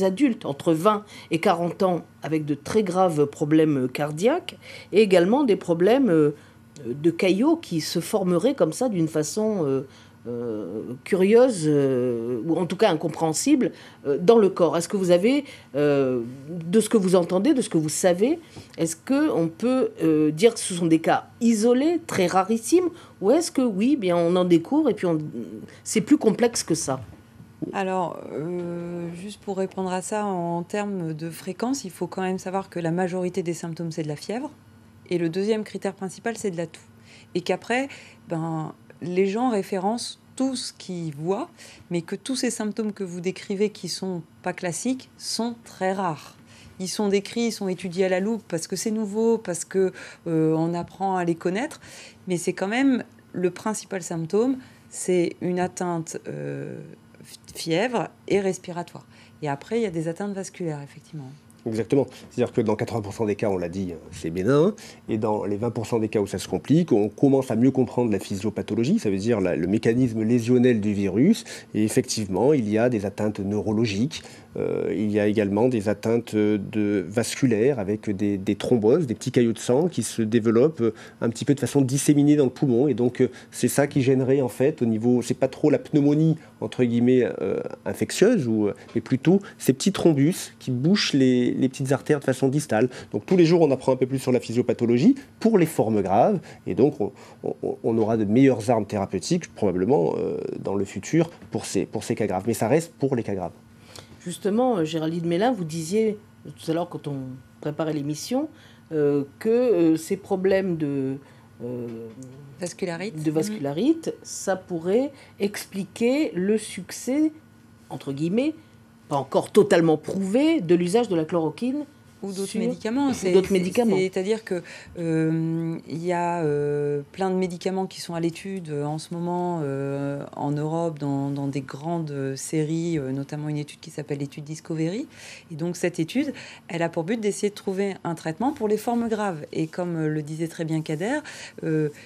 adultes entre 20 et 40 ans avec de très graves problèmes cardiaques, et également des problèmes de caillots qui se formeraient comme ça d'une façon curieuse, ou en tout cas incompréhensible, dans le corps. Est-ce que vous avez, de ce que vous entendez, de ce que vous savez, est-ce qu'on peut dire que ce sont des cas isolés, très rarissimes, ou est-ce que oui, bien on en découvre et puis c'est plus complexe que ça? Alors, juste pour répondre à ça, en termes de fréquence, il faut quand même savoir que la majorité des symptômes, c'est de la fièvre. Et le deuxième critère principal, c'est de la toux. Et qu'après, les gens référencent tout ce qu'ils voient, mais que tous ces symptômes que vous décrivez, qui sont pas classiques, sont très rares. Ils sont décrits, ils sont étudiés à la loupe parce que c'est nouveau, parce que on apprend à les connaître. Mais c'est quand même le principal symptôme, c'est une atteinte fièvre et respiratoire. Et après, il y a des atteintes vasculaires, effectivement. Exactement. C'est-à-dire que dans 80% des cas, on l'a dit, c'est bénin. Et dans les 20% des cas où ça se complique, on commence à mieux comprendre la physiopathologie, ça veut dire le mécanisme lésionnel du virus. Et effectivement, il y a des atteintes neurologiques. Il y a également des atteintes vasculaires avec des thromboses, des petits caillots de sang qui se développent un petit peu de façon disséminée dans le poumon. Et donc, c'est ça qui gênerait en fait au niveau, c'est pas trop la pneumonie entre guillemets infectieuse, mais plutôt ces petits thrombus qui bouchent les petites artères de façon distale. Donc tous les jours, on apprend un peu plus sur la physiopathologie pour les formes graves. Et donc, on aura de meilleures armes thérapeutiques probablement dans le futur pour ces cas graves. Mais ça reste pour les cas graves. Justement, Géraldine Mélin, vous disiez tout à l'heure quand on préparait l'émission que ces problèmes de vascularite, ça pourrait expliquer le succès, entre guillemets, pas encore totalement prouvé, de l'usage de la chloroquine. Ou d'autres médicaments. C'est-à-dire qu'il y a plein de médicaments qui sont à l'étude en ce moment en Europe, dans des grandes séries, notamment une étude qui s'appelle l'étude Discovery. Et donc cette étude, elle a pour but d'essayer de trouver un traitement pour les formes graves. Et comme le disait très bien Kader,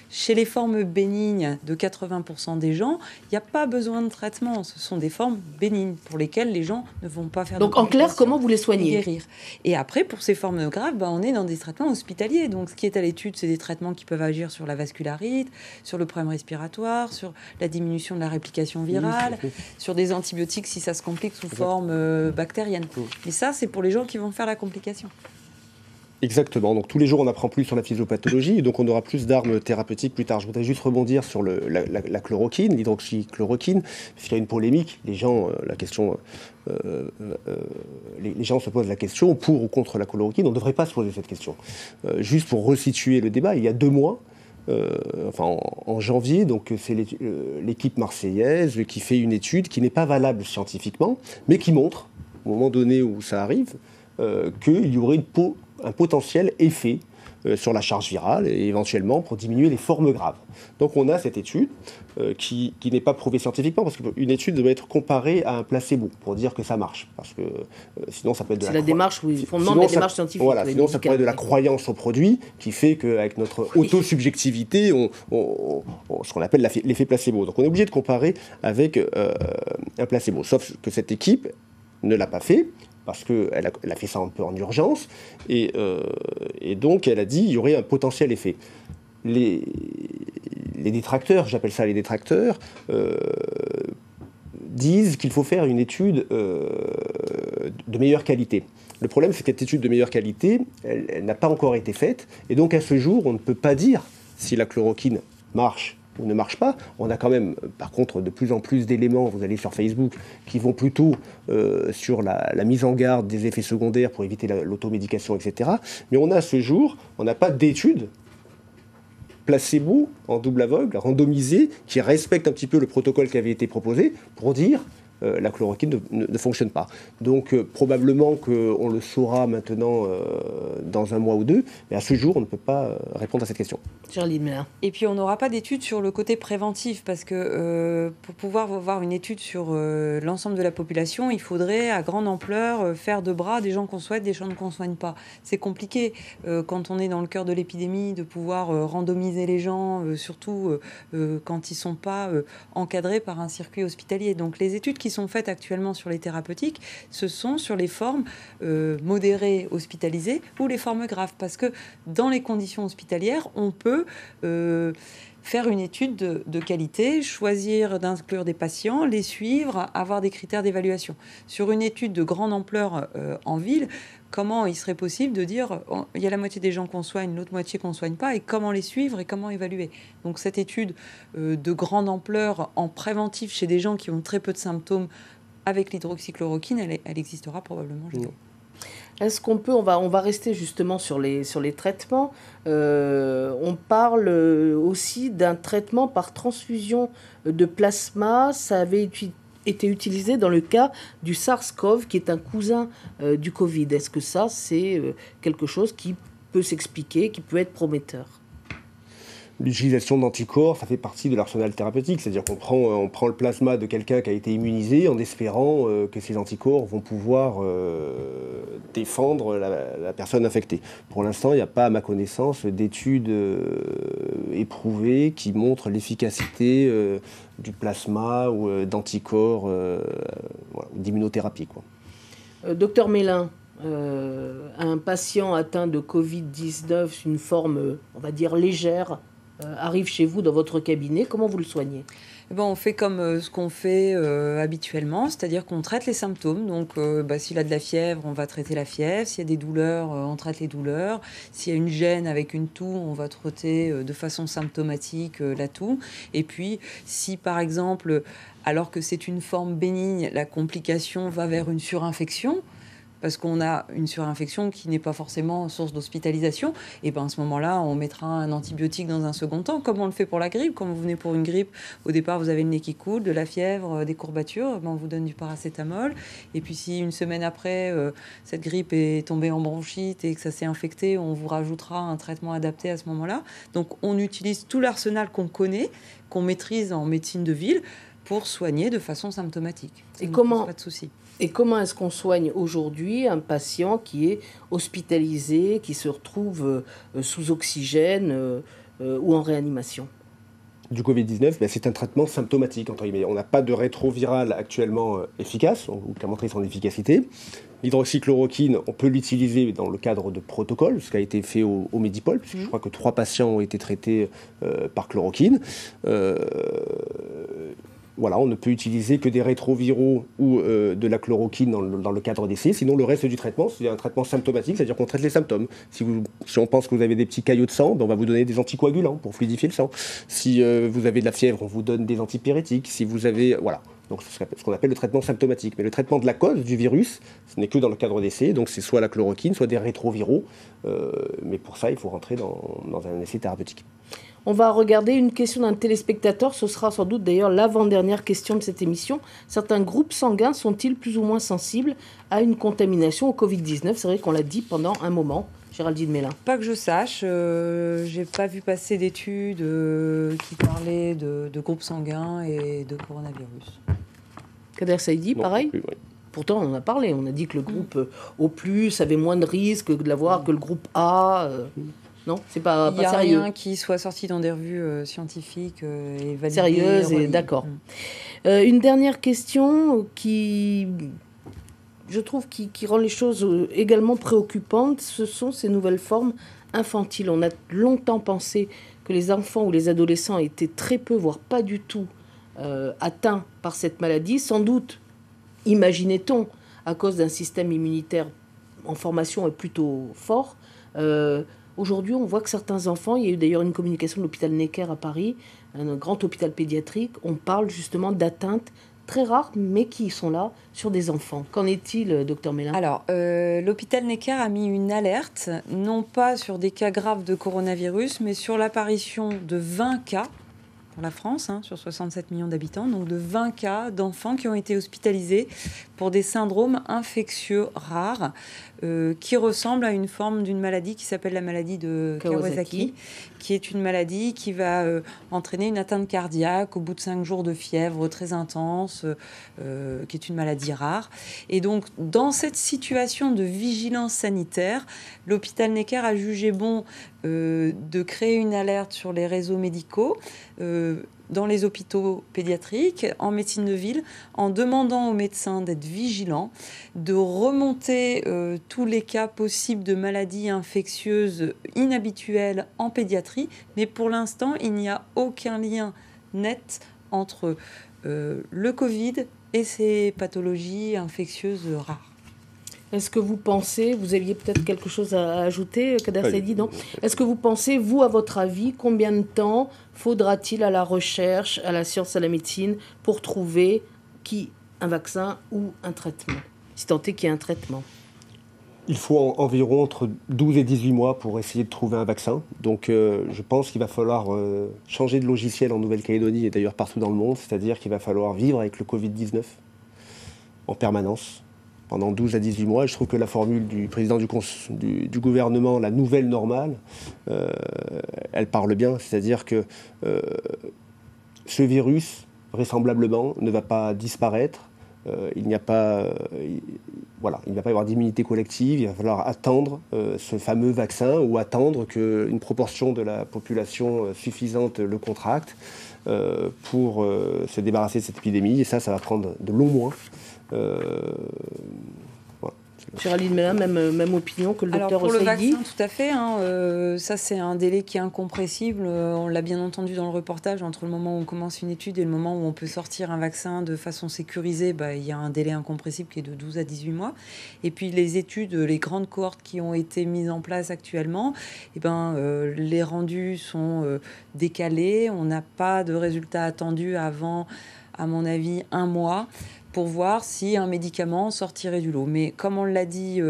chez les formes bénignes de 80% des gens, il n'y a pas besoin de traitement. Ce sont des formes bénignes pour lesquelles les gens ne vont pas faire de Donc en clair, comment vous les soignez ? Guérir. Et après, pour ces formes graves, on est dans des traitements hospitaliers. Donc, ce qui est à l'étude, c'est des traitements qui peuvent agir sur la vascularite, sur le problème respiratoire, sur la diminution de la réplication virale, sur des antibiotiques si ça se complique sous forme bactérienne. Mais ça, c'est pour les gens qui vont faire la complication. Exactement. Donc tous les jours, on apprend plus sur la physiopathologie et donc on aura plus d'armes thérapeutiques plus tard. Je voudrais juste rebondir sur la chloroquine, l'hydroxychloroquine, parce qu'il y a une polémique. Les gens, les gens se posent la question pour ou contre la chloroquine. On ne devrait pas se poser cette question. Juste pour resituer le débat, il y a 2 mois, en janvier, donc c'est l'équipe marseillaise qui fait une étude qui n'est pas valable scientifiquement, mais qui montre, au moment donné où ça arrive, qu'il y aurait un potentiel effet sur la charge virale et éventuellement pour diminuer les formes graves. Donc on a cette étude qui n'est pas prouvée scientifiquement parce qu'une étude doit être comparée à un placebo pour dire que ça marche. Parce que sinon ça peut être de la démarche, fondement de la démarche scientifique. Voilà, sinon ça pourrait être de la croyance au produit qui fait qu'avec notre autosubjectivité, ce qu'on appelle l'effet placebo. Donc on est obligé de comparer avec un placebo. Sauf que cette équipe ne l'a pas fait. Parce qu'elle a fait ça un peu en urgence, et donc elle a dit qu'il y aurait un potentiel effet. Les détracteurs, j'appelle ça les détracteurs, disent qu'il faut faire une étude de meilleure qualité. Le problème, c'est que cette étude de meilleure qualité, elle n'a pas encore été faite, et donc à ce jour, on ne peut pas dire si la chloroquine marche ou ne marche pas. On a quand même, par contre, de plus en plus d'éléments, vous allez sur Facebook, qui vont plutôt sur la mise en garde des effets secondaires pour éviter l'automédication, etc. Mais on a à ce jour, on n'a pas d'études placebo en double aveugle, randomisées, qui respectent un petit peu le protocole qui avait été proposé pour dire la chloroquine ne fonctionne pas. Donc probablement qu'on le saura maintenant dans 1 mois ou 2, mais à ce jour, on ne peut pas répondre à cette question. Et puis on n'aura pas d'études sur le côté préventif, parce que pour pouvoir avoir une étude sur l'ensemble de la population, il faudrait à grande ampleur faire de bras des gens qu'on soigne, des gens qu'on ne soigne pas. C'est compliqué quand on est dans le cœur de l'épidémie de pouvoir randomiser les gens, surtout quand ils ne sont pas encadrés par un circuit hospitalier. Donc les études qui sont faites actuellement sur les thérapeutiques, ce sont sur les formes modérées hospitalisées ou les formes graves, parce que dans les conditions hospitalières, on peut faire une étude de qualité, choisir d'inclure des patients, les suivre, avoir des critères d'évaluation. Sur une étude de grande ampleur en ville, comment il serait possible de dire il y a la moitié des gens qu'on soigne, l'autre moitié qu'on ne soigne pas, et comment les suivre et comment évaluer. Donc cette étude de grande ampleur en préventif chez des gens qui ont très peu de symptômes avec l'hydroxychloroquine, elle existera probablement jamais. Est-ce qu'on peut, on va rester justement sur les traitements, on parle aussi d'un traitement par transfusion de plasma, ça avait été utilisé dans le cas du SARS-CoV, qui est un cousin du Covid. Est-ce que ça, c'est quelque chose qui peut s'expliquer, qui peut être prometteur ? l'utilisation d'anticorps, ça fait partie de l'arsenal thérapeutique. C'est-à-dire qu'on prend le plasma de quelqu'un qui a été immunisé en espérant que ces anticorps vont pouvoir défendre la personne infectée. Pour l'instant, il n'y a pas, à ma connaissance, d'études éprouvées qui montrent l'efficacité du plasma ou d'anticorps, voilà, d'immunothérapie, quoi. Docteur Mélin, un patient atteint de Covid-19, une forme, on va dire, légère, arrive chez vous dans votre cabinet. Comment vous le soignez ? On fait comme ce qu'on fait habituellement, c'est-à-dire qu'on traite les symptômes. Donc, s'il a de la fièvre, on va traiter la fièvre. S'il y a des douleurs, on traite les douleurs. S'il y a une gêne avec une toux, on va traiter de façon symptomatique la toux. Et puis, si par exemple, alors que c'est une forme bénigne, la complication va vers une surinfection, parce qu'on a une surinfection qui n'est pas forcément source d'hospitalisation, et à ce moment-là, on mettra un antibiotique dans un second temps, comme on le fait pour la grippe. Quand vous venez pour une grippe, au départ, vous avez le nez qui coule, de la fièvre, des courbatures, on vous donne du paracétamol. Et puis si une semaine après, cette grippe est tombée en bronchite et que ça s'est infecté, on vous rajoutera un traitement adapté à ce moment-là. Donc on utilise tout l'arsenal qu'on connaît, qu'on maîtrise en médecine de ville, pour soigner de façon symptomatique. Et comment, pas de souci. Et comment est-ce qu'on soigne aujourd'hui un patient qui est hospitalisé, qui se retrouve sous oxygène ou en réanimation ? Du Covid-19, c'est un traitement symptomatique, entre guillemets. On n'a pas de rétroviral actuellement efficace, ou qui a montré son efficacité. L'hydroxychloroquine, on peut l'utiliser dans le cadre de protocoles, ce qui a été fait au Medipol, puisque je crois que 3 patients ont été traités par chloroquine. Voilà, on ne peut utiliser que des rétroviraux ou de la chloroquine dans le cadre d'essai. Sinon, le reste du traitement, c'est un traitement symptomatique, c'est-à-dire qu'on traite les symptômes. Si on pense que vous avez des petits caillots de sang, on va vous donner des anticoagulants pour fluidifier le sang. Si vous avez de la fièvre, on vous donne des antipyrétiques. Si vous avez... Voilà. Donc, c'est ce qu'on appelle le traitement symptomatique. Mais le traitement de la cause du virus, ce n'est que dans le cadre d'essai. Donc, c'est soit la chloroquine, soit des rétroviraux. Mais pour ça, il faut rentrer dans un essai thérapeutique. On va regarder une question d'un téléspectateur. Ce sera sans doute d'ailleurs l'avant-dernière question de cette émission. Certains groupes sanguins sont-ils plus ou moins sensibles à une contamination au Covid-19 ? C'est vrai qu'on l'a dit pendant un moment. Géraldine Mélin. Pas que je sache. J'ai pas vu passer d'études qui parlaient de groupes sanguins et de coronavirus. Kader Saïdi, pareil ? Plus, oui. Pourtant, on en a parlé. On a dit que le groupe O+, avait moins de risques de l'avoir que le groupe A. Non, c'est pas sérieux. Il n'y a rien qui soit sorti dans des revues scientifiques et validées. Sérieuses, et d'accord. Une dernière question qui, je trouve, qui rend les choses également préoccupantes, ce sont ces nouvelles formes infantiles. On a longtemps pensé que les enfants ou les adolescents étaient très peu, voire pas du tout, atteints par cette maladie. Sans doute, imaginait-on, à cause d'un système immunitaire en formation plutôt fort. Aujourd'hui, on voit que certains enfants, il y a eu d'ailleurs une communication de l'hôpital Necker à Paris, un grand hôpital pédiatrique, on parle justement d'atteintes très rares, mais qui sont là sur des enfants. Qu'en est-il, docteur Mélin ? Alors, l'hôpital Necker a mis une alerte, non pas sur des cas graves de coronavirus, mais sur l'apparition de 20 cas pour la France, sur 67 millions d'habitants, donc de 20 cas d'enfants qui ont été hospitalisés pour des syndromes infectieux rares qui ressemblent à une forme d'une maladie qui s'appelle la maladie de Kawasaki, qui est une maladie qui va entraîner une atteinte cardiaque au bout de 5 jours de fièvre très intense, qui est une maladie rare. Et donc, dans cette situation de vigilance sanitaire, l'hôpital Necker a jugé bon de créer une alerte sur les réseaux médicaux, dans les hôpitaux pédiatriques, en médecine de ville, en demandant aux médecins d'être vigilants, de remonter tous les cas possibles de maladies infectieuses inhabituelles en pédiatrie. Mais pour l'instant, il n'y a aucun lien net entre le Covid et ces pathologies infectieuses rares. Est-ce que vous pensez, vous aviez peut-être quelque chose à ajouter, Kader Saïdi, non ? Est-ce que vous pensez, vous, à votre avis, combien de temps faudra-t-il à la recherche, à la science, à la médecine, pour trouver un vaccin ou un traitement ? Si tant est qu'il y a un traitement. Il faut environ entre 12 et 18 mois pour essayer de trouver un vaccin. Donc je pense qu'il va falloir changer de logiciel en Nouvelle-Calédonie et d'ailleurs partout dans le monde. C'est-à-dire qu'il va falloir vivre avec le Covid-19 en permanence pendant 12 à 18 mois. Et je trouve que la formule du président du gouvernement, la nouvelle normale, elle parle bien, c'est-à-dire que ce virus, vraisemblablement, ne va pas disparaître. Il ne va pas y avoir d'immunité collective, il va falloir attendre ce fameux vaccin ou attendre qu'une proportion de la population suffisante le contracte pour se débarrasser de cette épidémie. Et ça va prendre de longs mois. Géraldine Mélin, même opinion que le docteur Pour le Saïdi. vaccin, tout à fait. Ça, c'est un délai qui est incompressible. On l'a bien entendu dans le reportage. Entre le moment où on commence une étude et le moment où on peut sortir un vaccin de façon sécurisée, il y a un délai incompressible qui est de 12 à 18 mois. Et puis les études, les grandes cohortes qui ont été mises en place actuellement, les rendus sont décalés. On n'a pas de résultats attendus avant, à mon avis, 1 mois, pour voir si un médicament sortirait du lot. Mais comme on l'a dit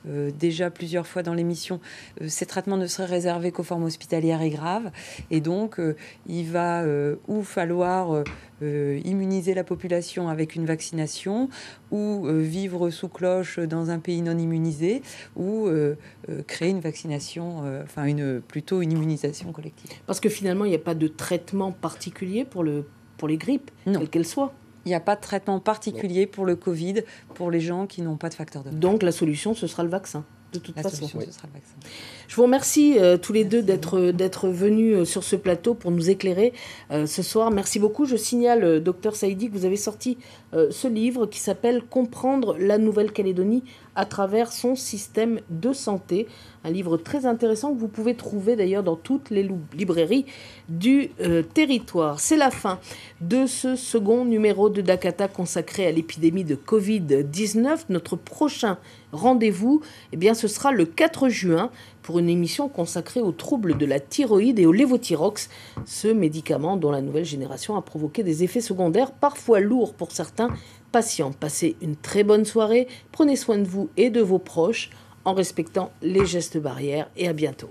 déjà plusieurs fois dans l'émission, ces traitements ne seraient réservés qu'aux formes hospitalières et graves. Et donc, il va ou falloir immuniser la population avec une vaccination, ou vivre sous cloche dans un pays non immunisé, ou créer une vaccination, plutôt une immunisation collective. Parce que finalement, il n'y a pas de traitement particulier pour les grippes, quelles qu'elles soient. Il n'y a pas de traitement particulier pour le Covid, pour les gens qui n'ont pas de facteur de risque. Donc la solution, ce sera le vaccin, de toute façon. Ce sera le vaccin. Je vous remercie tous les deux d'être venus sur ce plateau pour nous éclairer ce soir. Merci beaucoup. Je signale, docteur Saïdi, que vous avez sorti ce livre qui s'appelle « Comprendre la Nouvelle-Calédonie à travers son système de santé ». Un livre très intéressant que vous pouvez trouver d'ailleurs dans toutes les librairies du territoire. C'est la fin de ce second numéro de Dakata consacré à l'épidémie de Covid-19. Notre prochain rendez-vous, ce sera le 4 juin pour une émission consacrée aux troubles de la thyroïde et au lévothyrox, ce médicament dont la nouvelle génération a provoqué des effets secondaires parfois lourds pour certains patients. Passez une très bonne soirée, prenez soin de vous et de vos proches en respectant les gestes barrières et à bientôt.